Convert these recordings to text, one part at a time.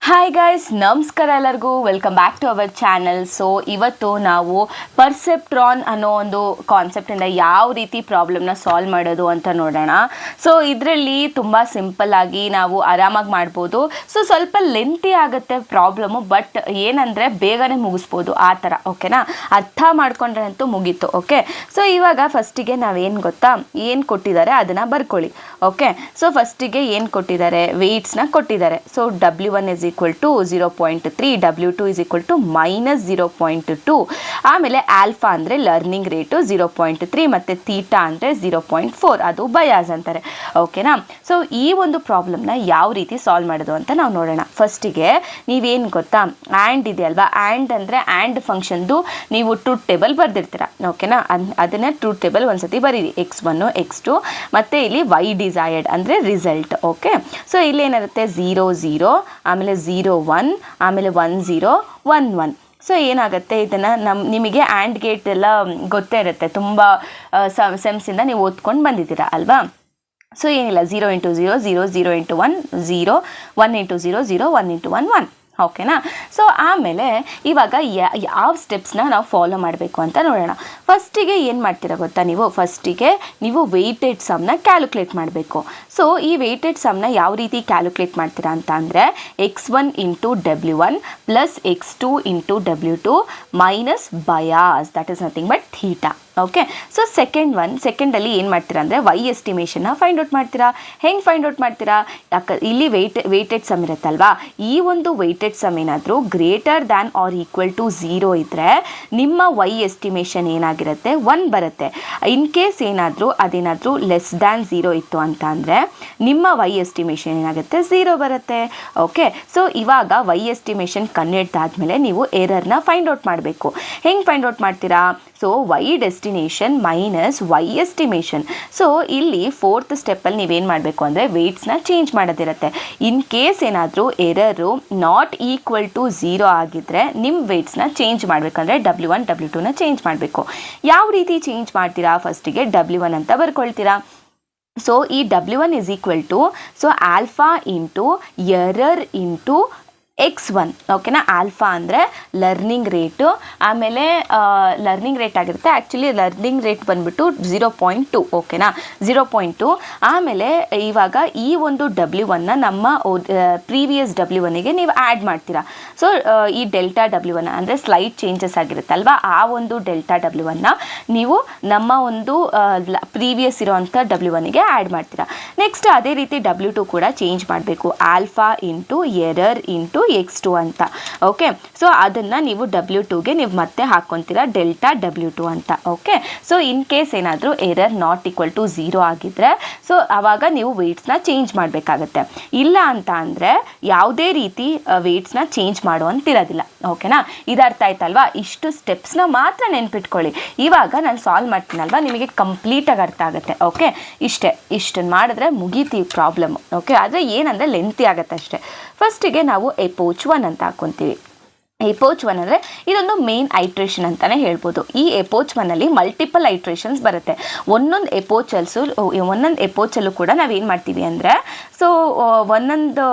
Hi guys, ನಮಸ್ಕಾರ ಎಲ್ಲರಿಗೂ. Welcome back to our channel. So ಇವತ್ತು ನಾವು ಪರ್ಸೆಪ್ಟ್ರಾನ್ ಅನ್ನೋ ಒಂದು ಕಾನ್ಸೆಪ್ಟಿಂದ ಯಾವ ರೀತಿ ಪ್ರಾಬ್ಲಮ್ನ ಸಾಲ್ವ್ ಮಾಡೋದು ಅಂತ ನೋಡೋಣ. ಸೊ ಇದರಲ್ಲಿ ತುಂಬ ಸಿಂಪಲ್ ಆಗಿ ನಾವು ಆರಾಮಾಗಿ ಮಾಡ್ಬೋದು. ಸೊ ಸ್ವಲ್ಪ ಲೆಂತಿ ಆಗುತ್ತೆ ಪ್ರಾಬ್ಲಮ್ಮು, ಬಟ್ ಏನಂದರೆ ಬೇಗನೆ ಮುಗಿಸ್ಬೋದು ಆ ಥರ. ಓಕೆನಾ, ಅರ್ಥ ಮಾಡ್ಕೊಂಡ್ರೆ ಅಂತೂ ಮುಗೀತು. ಓಕೆ, ಸೊ ಇವಾಗ ಫಸ್ಟಿಗೆ ನಾವೇನು ಗೊತ್ತಾ, ಏನು ಕೊಟ್ಟಿದ್ದಾರೆ ಅದನ್ನು ಬರ್ಕೊಳ್ಳಿ. ಓಕೆ, ಸೊ ಫಸ್ಟಿಗೆ ಏನು ಕೊಟ್ಟಿದ್ದಾರೆ, ವೆಯ್ಟ್ಸ್ನ ಕೊಟ್ಟಿದ್ದಾರೆ. So W1 is equal to 0.3, W2 is equal to minus 0.2. ಆಮೇಲೆ ಆಲ್ಫಾ ಅಂದರೆ ಲರ್ನಿಂಗ್ ರೇಟು 0.3 ಮತ್ತು ಥೀಟಾ ಅಂದರೆ 0.4, ಅದು ಬಯಾಸ್ ಅಂತಾರೆ. ಓಕೆನಾ, ಸೊ ಈ ಒಂದು ಪ್ರಾಬ್ಲಮ್ನ ಯಾವ ರೀತಿ ಸಾಲ್ವ್ ಮಾಡೋದು ಅಂತ ನಾವು ನೋಡೋಣ. ಫಸ್ಟಿಗೆ ನೀವೇನು ಗೊತ್ತಾ, ಆ್ಯಂಡ್ ಇದೆ ಅಲ್ವಾ, ಆ್ಯಂಡ್ ಅಂದರೆ ಆ್ಯಂಡ್ ಫಂಕ್ಷನ್ದು ನೀವು ಟ್ರೂತ್ ಟೇಬಲ್ ಬರೆದಿರ್ತೀರ. ಓಕೆನಾ, ಅದನ್ನು ಟ್ರೂತ್ ಟೇಬಲ್ ಒಂದ್ಸತಿ ಬರೀರಿ. x1 x2 ಮತ್ತು ಇಲ್ಲಿ y ಡಿಸೈರ್ಡ್ ಅಂದರೆ ರಿಸಲ್ಟ್. ಓಕೆ, ಸೊ ಇಲ್ಲಿ ಏನಿರುತ್ತೆ 0 0, ಆಮೇಲೆ 0 1, ಆಮೇಲೆ 1 0 1 1. ಸೊ ಏನಾಗುತ್ತೆ, ಇದನ್ನು ನಿಮಗೆ ಆ್ಯಂಡ್ ಗೇಟ್ ಎಲ್ಲ ಗೊತ್ತೇ ಇರುತ್ತೆ, ತುಂಬ ಸೆಮ್ಸಿಂದ ನೀವು ಓದ್ಕೊಂಡು ಬಂದಿದ್ದೀರಾ ಅಲ್ವಾ. ಸೊ ಏನಿಲ್ಲ, 0 ಇಂಟು 0 0, 0 ಇಂಟು 1 0, 1 ಇಂಟು 0 0, 1 ಇಂಟು 1 1. ಓಕೆನಾ, ಸೊ ಆಮೇಲೆ ಇವಾಗ ಯಾವ ಸ್ಟೆಪ್ಸ್ನ ನಾವು ಫಾಲೋ ಮಾಡಬೇಕು ಅಂತ ನೋಡೋಣ. ಫಸ್ಟಿಗೆ ಏನು ಮಾಡ್ತೀರಾ ಗೊತ್ತಾ, ಫಸ್ಟಿಗೆ ನೀವು ವೆಯ್ಟೆಡ್ ಸಮ್ನ ಕ್ಯಾಲ್ಕುಲೇಟ್ ಮಾಡಬೇಕು. ಸೊ ಈ ವೆಯ್ಟೆಡ್ ಸಮ್ನ ಯಾವ ರೀತಿ ಕ್ಯಾಲ್ಕುಲೇಟ್ ಮಾಡ್ತೀರಾ ಅಂತ ಅಂದರೆ x1 into W1 plus x2 into W2 minus bias, that is nothing but theta. Okay, so ಸೆಕೆಂಡಲ್ಲಿ ಏನು ಮಾಡ್ತೀರಾ ಅಂದರೆ ವೈ ಎಸ್ಟಿಮೇಷನ್ನ ಫೈಂಡ್ ಔಟ್ ಮಾಡ್ತೀರಾ. ಹೆಂಗೆ ಫೈಂಡ್ ಔಟ್ ಮಾಡ್ತೀರಾ, ಇಲ್ಲಿ ವೆಯ್ಟೆಡ್ ಸಮ್ ಇರುತ್ತಲ್ವಾ, ಈ ಒಂದು ವೆಯ್ಟೆಡ್ ಸಮ್ ಏನಾದರೂ greater than or equal to 0 ಇದ್ದರೆ ನಿಮ್ಮ ವೈ ಎಸ್ಟಿಮೇಷನ್ ಏನಾಗಿರುತ್ತೆ 1 ಬರುತ್ತೆ. ಇನ್ ಕೇಸ್ ಅದೇನಾದರೂ ಲೆಸ್ ದ್ಯಾನ್ 0 ಇತ್ತು ಅಂತ ಅಂದರೆ ನಿಮ್ಮ ವೈ ಎಸ್ಟಿಮೇಷನ್ ಏನಾಗುತ್ತೆ 0 ಬರುತ್ತೆ. ಓಕೆ, ಸೊ ಇವಾಗ ವೈ ಎಸ್ಟಿಮೇಷನ್ ಕಂಡುಹಿಡಿದಾದ್ಮೇಲೆ ನೀವು ಎರರ್ನ ಫೈಂಡ್ ಔಟ್ ಮಾಡಬೇಕು. ಹೆಂಗೆ ಫೈಂಡ್ ಔಟ್ ಮಾಡ್ತೀರಾ, so y destination minus Y estimation. So ಇಲ್ಲಿ ಫೋರ್ತ್ ಸ್ಟೆಪ್ಪಲ್ಲಿ ನೀವೇನು ಮಾಡಬೇಕು ಅಂದರೆ ವೆಯ್ಟ್ಸ್ನ ಚೇಂಜ್ ಮಾಡೋದಿರುತ್ತೆ. ಇನ್ ಕೇಸ್ ಏನಾದರೂ ಎರರು ನಾಟ್ ಈಕ್ವಲ್ ಟು 0 ಆಗಿದ್ದರೆ ನಿಮ್ಮ ವೆಯ್ಟ್ಸ್ನ ಚೇಂಜ್ ಮಾಡಬೇಕಂದ್ರೆ W1 W2ನ ಚೇಂಜ್ ಮಾಡಬೇಕು. ಯಾವ ರೀತಿ ಚೇಂಜ್ ಮಾಡ್ತೀರಾ, ಫಸ್ಟಿಗೆ W1 ಅಂತ ಬರ್ಕೊಳ್ತೀರಾ. ಸೊ ಈ W1 is equal to, so alpha into error into x1. ಓಕೆನಾ, ಆಲ್ಫಾ ಅಂದರೆ ಲರ್ನಿಂಗ್ ರೇಟು, ಆಮೇಲೆ ಲರ್ನಿಂಗ್ ರೇಟ್ ಆಗಿರುತ್ತೆ. ಆ್ಯಕ್ಚುಲಿ ಲರ್ನಿಂಗ್ ರೇಟ್ ಬಂದುಬಿಟ್ಟು 0.2. ಓಕೆನಾ, 0.2. ಆಮೇಲೆ ಇವಾಗ ಈ ಒಂದು W1ನ ನಮ್ಮ ಪ್ರೀವಿಯಸ್ W1ಗೆ ನೀವು ಆ್ಯಡ್ ಮಾಡ್ತೀರಾ. ಸೊ ಈ ಡೆಲ್ಟಾ W1 ಅಂದರೆ ಸ್ಲೈಟ್ ಚೇಂಜಸ್ ಆಗಿರುತ್ತಲ್ವ, ಆ ಒಂದು ಡೆಲ್ಟಾ W1ನ ನೀವು ನಮ್ಮ ಒಂದು ಪ್ರೀವಿಯಸ್ ಇರೋವಂಥ W1ಗೆ ಆ್ಯಡ್ ಮಾಡ್ತೀರಾ. ನೆಕ್ಸ್ಟ್ ಅದೇ ರೀತಿ W2 ಕೂಡ ಚೇಂಜ್ ಮಾಡಬೇಕು, alpha into error into x2 ಅಂತ. ಓಕೆ, ಸೊ ಅದನ್ನು ನೀವು W2ಗೆ ನೀವು ಮತ್ತೆ ಹಾಕ್ಕೊತೀರಾ ಡೆಲ್ಟಾ W2 ಅಂತ. ಓಕೆ, ಸೊ ಇನ್ ಕೇಸ್ ಏನಾದರೂ ಎರರ್ ನಾಟ್ ಈಕ್ವಲ್ ಟು 0 ಆಗಿದ್ದರೆ ಸೊ ಆವಾಗ ನೀವು ವೆಯ್ಟ್ಸ್ನ ಚೇಂಜ್ ಮಾಡಬೇಕಾಗತ್ತೆ. ಇಲ್ಲ ಅಂತ ಅಂದರೆ ಯಾವುದೇ ರೀತಿ ವೆಯ್ಟ್ಸ್ನ ಚೇಂಜ್ ಮಾಡುವಂತಿರೋದಿಲ್ಲ. ಓಕೆನಾ, ಇದು ಅರ್ಥ ಆಯ್ತಲ್ವಾ. ಇಷ್ಟು ಸ್ಟೆಪ್ಸ್ನ ಮಾತ್ರ ನೆನ್ಪಿಟ್ಕೊಳ್ಳಿ. ಇವಾಗ ನಾನು ಸಾಲ್ವ್ ಮಾಡ್ತೀನಲ್ವ, ನಿಮಗೆ ಕಂಪ್ಲೀಟಾಗಿ ಅರ್ಥ ಆಗುತ್ತೆ. ಓಕೆ, ಇಷ್ಟನ್ನು ಮಾಡಿದ್ರೆ ಮುಗೀತಿ ಪ್ರಾಬ್ಲಮ್. ಓಕೆ, ಆದರೆ ಏನಂದರೆ ಲೆಂತಿ ಆಗುತ್ತೆ ಅಷ್ಟೇ. ಫಸ್ಟಿಗೆ ನಾವು ಎಪೋಚ್ 1 ಅಂತ ಹಾಕ್ಕೊತೀವಿ. ಎಪೋಚ್ 1 ಅಂದರೆ ಇದೊಂದು ಮೇನ್ ಐಟ್ರೇಷನ್ ಅಂತಲೇ ಹೇಳ್ಬೋದು. ಈ ಎಪೋಚ್ 1ಅಲ್ಲಿ ಮಲ್ಟಿಪಲ್ ಐಟ್ರೇಷನ್ಸ್ ಬರುತ್ತೆ. ಒಂದೊಂದು ಎಪೋಚಲ್ಲೂ ಕೂಡ ನಾವೇನು ಮಾಡ್ತೀವಿ ಅಂದರೆ ಸೊ ಒಂದೊಂದು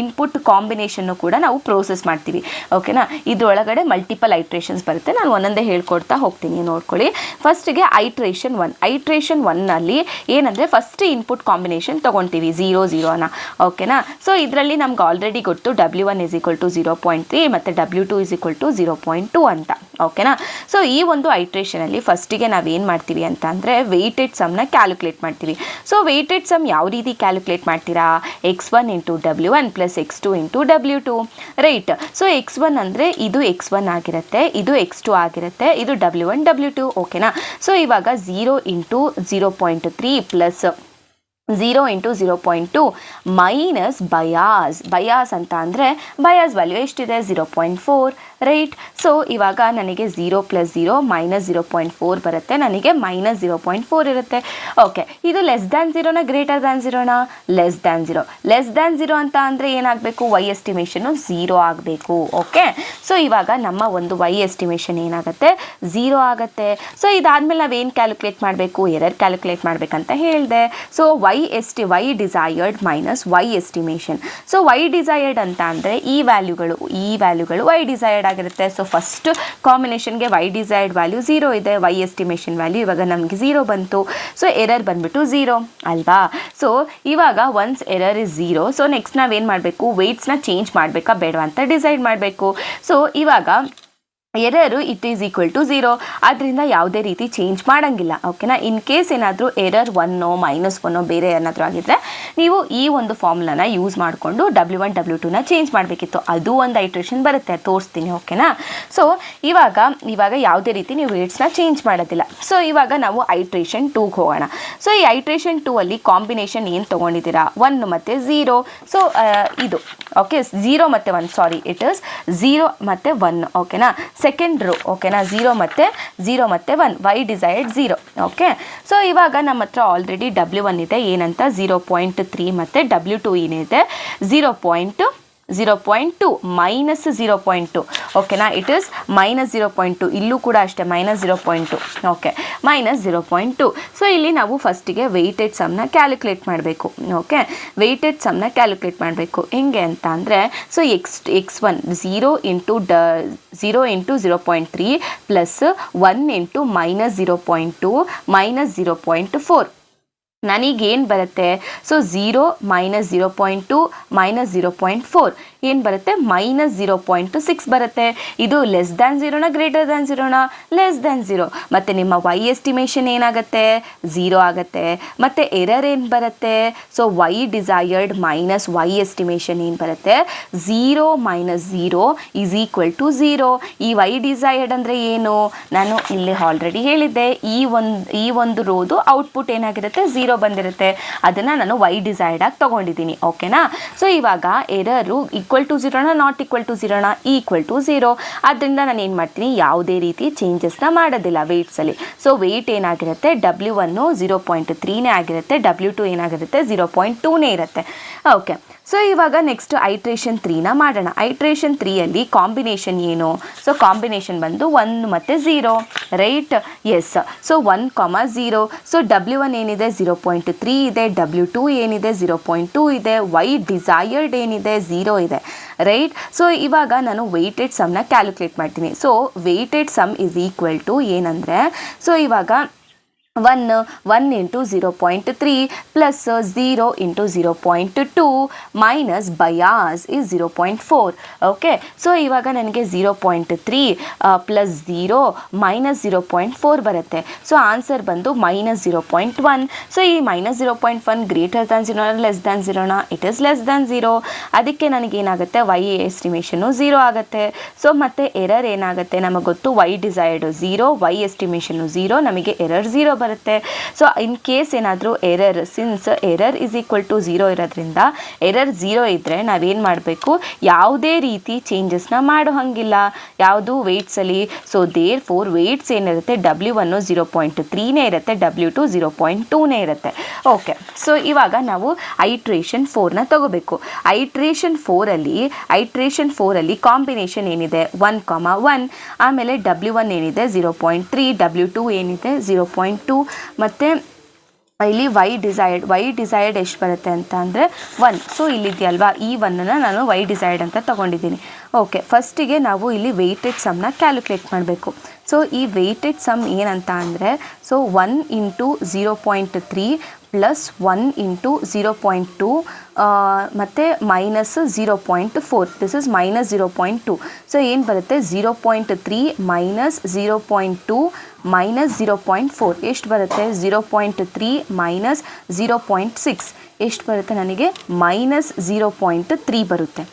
ಇನ್ಪುಟ್ ಕಾಂಬಿನೇಷನ್ನು ಕೂಡ ನಾವು ಪ್ರೋಸೆಸ್ ಮಾಡ್ತೀವಿ. ಓಕೆನಾ, ಇದರೊಳಗಡೆ ಮಲ್ಟಿಪಲ್ ಐಟ್ರೇಷನ್ಸ್ ಬರುತ್ತೆ. ನಾನು ಒಂದೊಂದೇ ಹೇಳ್ಕೊಡ್ತಾ ಹೋಗ್ತೀನಿ, ನೋಡ್ಕೊಳ್ಳಿ. ಫಸ್ಟಿಗೆ ಐಟ್ರೇಷನ್ 1ನಲ್ಲಿ ಏನಂದರೆ ಫಸ್ಟ್ ಇನ್ಪುಟ್ ಕಾಂಬಿನೇಷನ್ ತೊಗೊಳ್ತೀವಿ 0 0ನ. ಓಕೆನಾ, ಸೊ ಇದರಲ್ಲಿ ನಮ್ಗೆ ಆಲ್ರೆಡಿ ಗೊತ್ತು W1 is equal to 0.3 ಮತ್ತು W2 is equal to 0.2 ಅಂತ. ಓಕೆನಾ, ಸೊ ಈ ಒಂದು ಐಟ್ರೇಷನಲ್ಲಿ ಫಸ್ಟಿಗೆ ನಾವೇನು ಮಾಡ್ತೀವಿ ಅಂತ ಅಂದರೆ ವೆಯ್ಟೆಡ್ ಸಮ್ನ ಕ್ಯಾಲ್ಕುಲೇಟ್ ಮಾಡ್ತೀವಿ. ಸೊ ವೆಯ್ಟೆಡ್ ಸಮ್ ಯಾವ ರೀತಿ ಕ್ಯಾಲ್ಕುಲೇಟ್ ಮಾಡ್ತೀರಾ, x1 into W1 plus x2 into W2 right. So x1 ಅಂದರೆ ಇದು x1 ಆಗಿರುತ್ತೆ, ಇದು x2 ಆಗಿರುತ್ತೆ, ಇದು W1 W2. ಓಕೆನಾ, ಸೊ ಇವಾಗ 0 into 0.3 plus 0 into 0.2 minus bias ಅಂತ ಅಂದರೆ ಬಯಾಸ್ ವ್ಯಾಲ್ಯೂ ಎಷ್ಟಿದೆ 0.4 ರೈಟ್. ಸೊ ಇವಾಗ ನನಗೆ 0 + 0 -0.4 ಬರುತ್ತೆ, ನನಗೆ -0.4 ಇರುತ್ತೆ. ಓಕೆ, ಇದು <0 0 <0 ಅಂತ ಅಂದರೆ ಏನಾಗಬೇಕು, ವೈ ಎಸ್ಟಿಮೇಷನು 0 ಆಗಬೇಕು. ಓಕೆ, ಸೊ ಇವಾಗ ನಮ್ಮ ಒಂದು ವೈ ಎಸ್ಟಿಮೇಷನ್ ಏನಾಗುತ್ತೆ, 0 ಆಗುತ್ತೆ. ಸೊ ಇದಾದಮೇಲೆ ನಾವೇನು ಕ್ಯಾಲ್ಕುಲೇಟ್ ಮಾಡಬೇಕು, ಎರರ್ ಕ್ಯಾಲ್ಕುಲೇಟ್ ಮಾಡಬೇಕಂತ ಹೇಳಿದೆ. So Y desired minus Y estimation. So Y desired ಅಂತ ಅಂದರೆ ಈ ವ್ಯಾಲ್ಯೂಗಳು ವೈ ಡಿಸೈರ್ಡ್ ಆಗಿರುತ್ತೆ. ಸೊ ಫಸ್ಟ್ ಕಾಂಬಿನೇಷನ್ಗೆ ವೈ ಡಿಸೈರ್ಡ್ ವ್ಯಾಲ್ಯೂ 0 ಇದೆ, ವೈ ಎಸ್ಟಿಮೇಷನ್ ವ್ಯಾಲ್ಯೂ ಇವಾಗ ನಮಗೆ 0 ಬಂತು. ಸೊ ಎರರ್ ಬಂದ್ಬಿಟ್ಟು 0 ಅಲ್ವಾ. ಸೊ ಇವಾಗ once error is 0, so next ನಾವೇನು ಮಾಡಬೇಕು, ವೆಯ್ಟ್ಸ್ನ ಚೇಂಜ್ ಮಾಡಬೇಕಾ ಬೇಡವಾ ಅಂತ ಡಿಸೈಡ್ ಮಾಡಬೇಕು. ಸೊ ಇವಾಗ ಎರರು ಇಟ್ ಈಸ್ ಈಕ್ವಲ್ ಟು 0, ಆದ್ದರಿಂದ ಯಾವುದೇ ರೀತಿ ಚೇಂಜ್ ಮಾಡೋಂಗಿಲ್ಲ. ಓಕೆನಾ. ಇನ್ ಕೇಸ್ ಏನಾದರೂ ಎರರ್ 1 -1 ಬೇರೆ ಏನಾದರೂ ಆಗಿದ್ದರೆ ನೀವು ಈ ಒಂದು ಫಾರ್ಮುಲಾನ ಯೂಸ್ ಮಾಡಿಕೊಂಡು W1 W2ನ ಚೇಂಜ್ ಮಾಡಬೇಕಿತ್ತು. ಅದು ಒಂದು ಐಟ್ರೇಷನ್ ಬರುತ್ತೆ, ತೋರಿಸ್ತೀನಿ. ಓಕೆನಾ. ಸೊ ಇವಾಗ ಯಾವುದೇ ರೀತಿ ನೀವು ವೇಟ್ಸ್ನ ಚೇಂಜ್ ಮಾಡೋದಿಲ್ಲ. ಸೊ ಇವಾಗ ನಾವು ಐಟ್ರೇಷನ್ 2ಗೆ ಹೋಗೋಣ. ಸೊ ಈ ಐಟ್ರೇಷನ್ 2 ಅಲ್ಲಿ ಕಾಂಬಿನೇಷನ್ ಏನು ತೊಗೊಂಡಿದ್ದೀರಾ, 1 ಮತ್ತು 0. ಸೊ ಇದು ಓಕೆ, 0 ಮತ್ತು 1, ಸಾರಿ ಇಟ್ ಇಸ್ 0 ಮತ್ತು 1. ಓಕೆನಾ. Second row. ಓಕೆನಾ, 0 ಮತ್ತು 1 ವೈ ಡಿಸೈರ್ಡ್ 0. ಓಕೆ, ಸೊ ಇವಾಗ ನಮ್ಮ ಹತ್ರ ಆಲ್ರೆಡಿ W1 ಇದೆ ಏನಂತ 0.3 ಮತ್ತು W2 ಏನಿದೆ 0.2 -0.2. ಓಕೆನಾ, ಇಟ್ ಇಸ್ -0.2. ಇಲ್ಲೂ ಕೂಡ ಅಷ್ಟೇ -0.2. ಓಕೆ, -0.2. ಸೊ ಇಲ್ಲಿ ನಾವು ಫಸ್ಟಿಗೆ ವೆಯ್ಟೆಡ್ ಸಮ್ನ ಕ್ಯಾಲ್ಕುಲೇಟ್ ಮಾಡಬೇಕು. ಓಕೆ, ವೆಯ್ಟೆಡ್ ಸಮ್ನ ಕ್ಯಾಲ್ಕುಲೇಟ್ ಮಾಡಬೇಕು ಹೆಂಗೆ ಅಂತ ಅಂದರೆ, ಸೊ x1 0 × 0.3 ಪ್ಲಸ್ 1 × -0.2 -0.4 ನನಗೇನು ಬರುತ್ತೆ. ಸೊ 0 -0.2 -0.4 ಏನು ಬರುತ್ತೆ, -0.6 ಬರುತ್ತೆ. ಇದು <0 0 ಮತ್ತು ನಿಮ್ಮ ವೈ ಎಸ್ಟಿಮೇಷನ್ ಏನಾಗುತ್ತೆ, 0 ಆಗುತ್ತೆ. ಮತ್ತು ಎರರ್ ಏನು ಬರುತ್ತೆ, so Y desired minus Y estimation ಏನು ಬರುತ್ತೆ, 0 - 0 ಈಸ್ ಈಕ್ವಲ್ ಟು 0. ಈ ವೈ ಡಿಸೈರ್ಡ್ ಅಂದರೆ ಏನು, ನಾನು ಇಲ್ಲಿ ಆಲ್ರೆಡಿ ಹೇಳಿದ್ದೆ, ಈ ಒಂದು ರೋದು ಔಟ್ಪುಟ್ ಏನಾಗಿರುತ್ತೆ, 0 ಬಂದಿರುತ್ತೆ. ಅದನ್ನು ನಾನು ವೈ ಡಿಸೈರ್ಡ್ ಆಗಿ ತೊಗೊಂಡಿದ್ದೀನಿ. ಓಕೆನಾ. ಸೊ ಇವಾಗ error equal to 0 not equal to 0 equal to 0. ಆದ್ದರಿಂದ ನಾನು ಏನು ಮಾಡ್ತೀನಿ, ಯಾವುದೇ ರೀತಿ ಚೇಂಜಸ್ನ ಮಾಡೋದಿಲ್ಲ ವೆಯ್ಟ್ಸಲ್ಲಿ. ಸೊ ವೆಯ್ಟ್ ಏನಾಗಿರುತ್ತೆ, W1 0.3ನೇ ಆಗಿರುತ್ತೆ, W2 ಏನಾಗಿರುತ್ತೆ 0.2ನೇ ಇರುತ್ತೆ. ಓಕೆ, ಸೊ ಇವಾಗ ನೆಕ್ಸ್ಟ್ ಐಟ್ರೇಷನ್ 3ನ ಮಾಡೋಣ. ಐಟ್ರೇಷನ್ 3ಅಲ್ಲಿ ಕಾಂಬಿನೇಷನ್ ಏನು, ಸೊ ಕಾಂಬಿನೇಷನ್ ಬಂದು 1 ಮತ್ತು 0, right. S. So 1, 0. So W1 ಏನಿದೆ 0.3 ಇದೆ, W2 ಏನಿದೆ 0.2 ಇದೆ, ವೈ ಡಿಸೈರ್ಡ್ ಏನಿದೆ 0 ಇದೆ, ರೈಟ್. ಸೊ ಇವಾಗ ನಾನು ವೆಯ್ಟೆಡ್ ಸಮ್ನ ಕ್ಯಾಲ್ಕುಲೇಟ್ ಮಾಡ್ತೀನಿ. So weighted sum is equal to ಏನಂದರೆ, ಸೊ ಇವಾಗ 1 × 0.3 plus 0 × 0.2 minus bias is 0.4. Okay, so ಇವಾಗ ನನಗೆ 0.3 ಪ್ಲಸ್ 0 ಮೈನಸ್ 0.4 ಬರುತ್ತೆ. ಸೊ ಆನ್ಸರ್ ಬಂದು -0.1. ಸೊ ಈ -0.1 greater than 0 less than 0 it is less than 0. ಅದಕ್ಕೆ ನನಗೇನಾಗುತ್ತೆ, ವೈ ಎಸ್ಟಿಮೇಷನು 0 ಆಗುತ್ತೆ. ಸೊ ಮತ್ತು ಎರರ್ ಏನಾಗುತ್ತೆ, ನಮಗೆ ಗೊತ್ತು ವೈ ಡಿಸೈರ್ಡ್ 0, ವೈ ಎಸ್ಟಿಮೇಷನು 0, ನಮಗೆ ಎರರ್ 0 ಬರುತ್ತೆ. ಸೊ ಇನ್ ಕೇಸ್ ಏನಾದರೂ error, since error is equal to 0 ಇರೋದ್ರಿಂದ, ಎರರ್ 0 ಇದ್ದರೆ ನಾವೇನು ಮಾಡಬೇಕು, ಯಾವುದೇ ರೀತಿ ಚೇಂಜಸ್ನ ಮಾಡೋ ಹಂಗಿಲ್ಲ ಯಾವುದು ವೆಯ್ಟ್ಸಲ್ಲಿ. ಸೊ ದೇರ್ ಫೋರ್ ವೆಯ್ಟ್ಸ್ ಏನಿರುತ್ತೆ, W1 0.3ನೇ ಇರುತ್ತೆ, W2 0.2ನೇ ಇರುತ್ತೆ. ಓಕೆ, ಸೊ ಇವಾಗ ನಾವು ಐಟ್ರೇಷನ್ 4ನ ತಗೋಬೇಕು. ಐಟ್ರೇಷನ್ 4ಅಲ್ಲಿ ಕಾಂಬಿನೇಷನ್ ಏನಿದೆ 1, 1, ಆಮೇಲೆ W1 ಏನಿದೆ 0.3, W2 ಏನಿದೆ 0.2 ಮತ್ತು ಇಲ್ಲಿ ವೈ ಡಿಸೈರ್ಡ್ ಎಷ್ಟು ಬರುತ್ತೆ ಅಂತ ಅಂದರೆ 1. ಸೊ ಇಲ್ಲಿದೆಯಲ್ವಾ, ಈ 1ನ ನಾನು ವೈ ಡಿಸೈರ್ಡ್ ಅಂತ ತೊಗೊಂಡಿದ್ದೀನಿ. ಓಕೆ, ಫಸ್ಟಿಗೆ ನಾವು ಇಲ್ಲಿ ವೆಯ್ಟೆಡ್ ಸಮ್ನ ಕ್ಯಾಲ್ಕುಲೇಟ್ ಮಾಡಬೇಕು. ಸೊ ಈ ವೆಯ್ಟೆಡ್ ಸಮ್ ಏನಂತ ಅಂದರೆ, ಸೊ 1 × 0.3 ಪ್ಲಸ್ 1 × 0.2 ಮತ್ತು ಮೈನಸ್ 0.4, ದಿಸ್ ಇಸ್ -0.2. ಸೊ ಏನು ಬರುತ್ತೆ, 0.3 ಮೈನಸ್ 0.2 ಮೈನಸ್ 0.4 ಎಷ್ಟು ಬರುತ್ತೆ, 0.3 ಮೈನಸ್ 0.6 ಎಷ್ಟು ಬರುತ್ತೆ, ನನಗೆ -0.3 ಬರುತ್ತೆ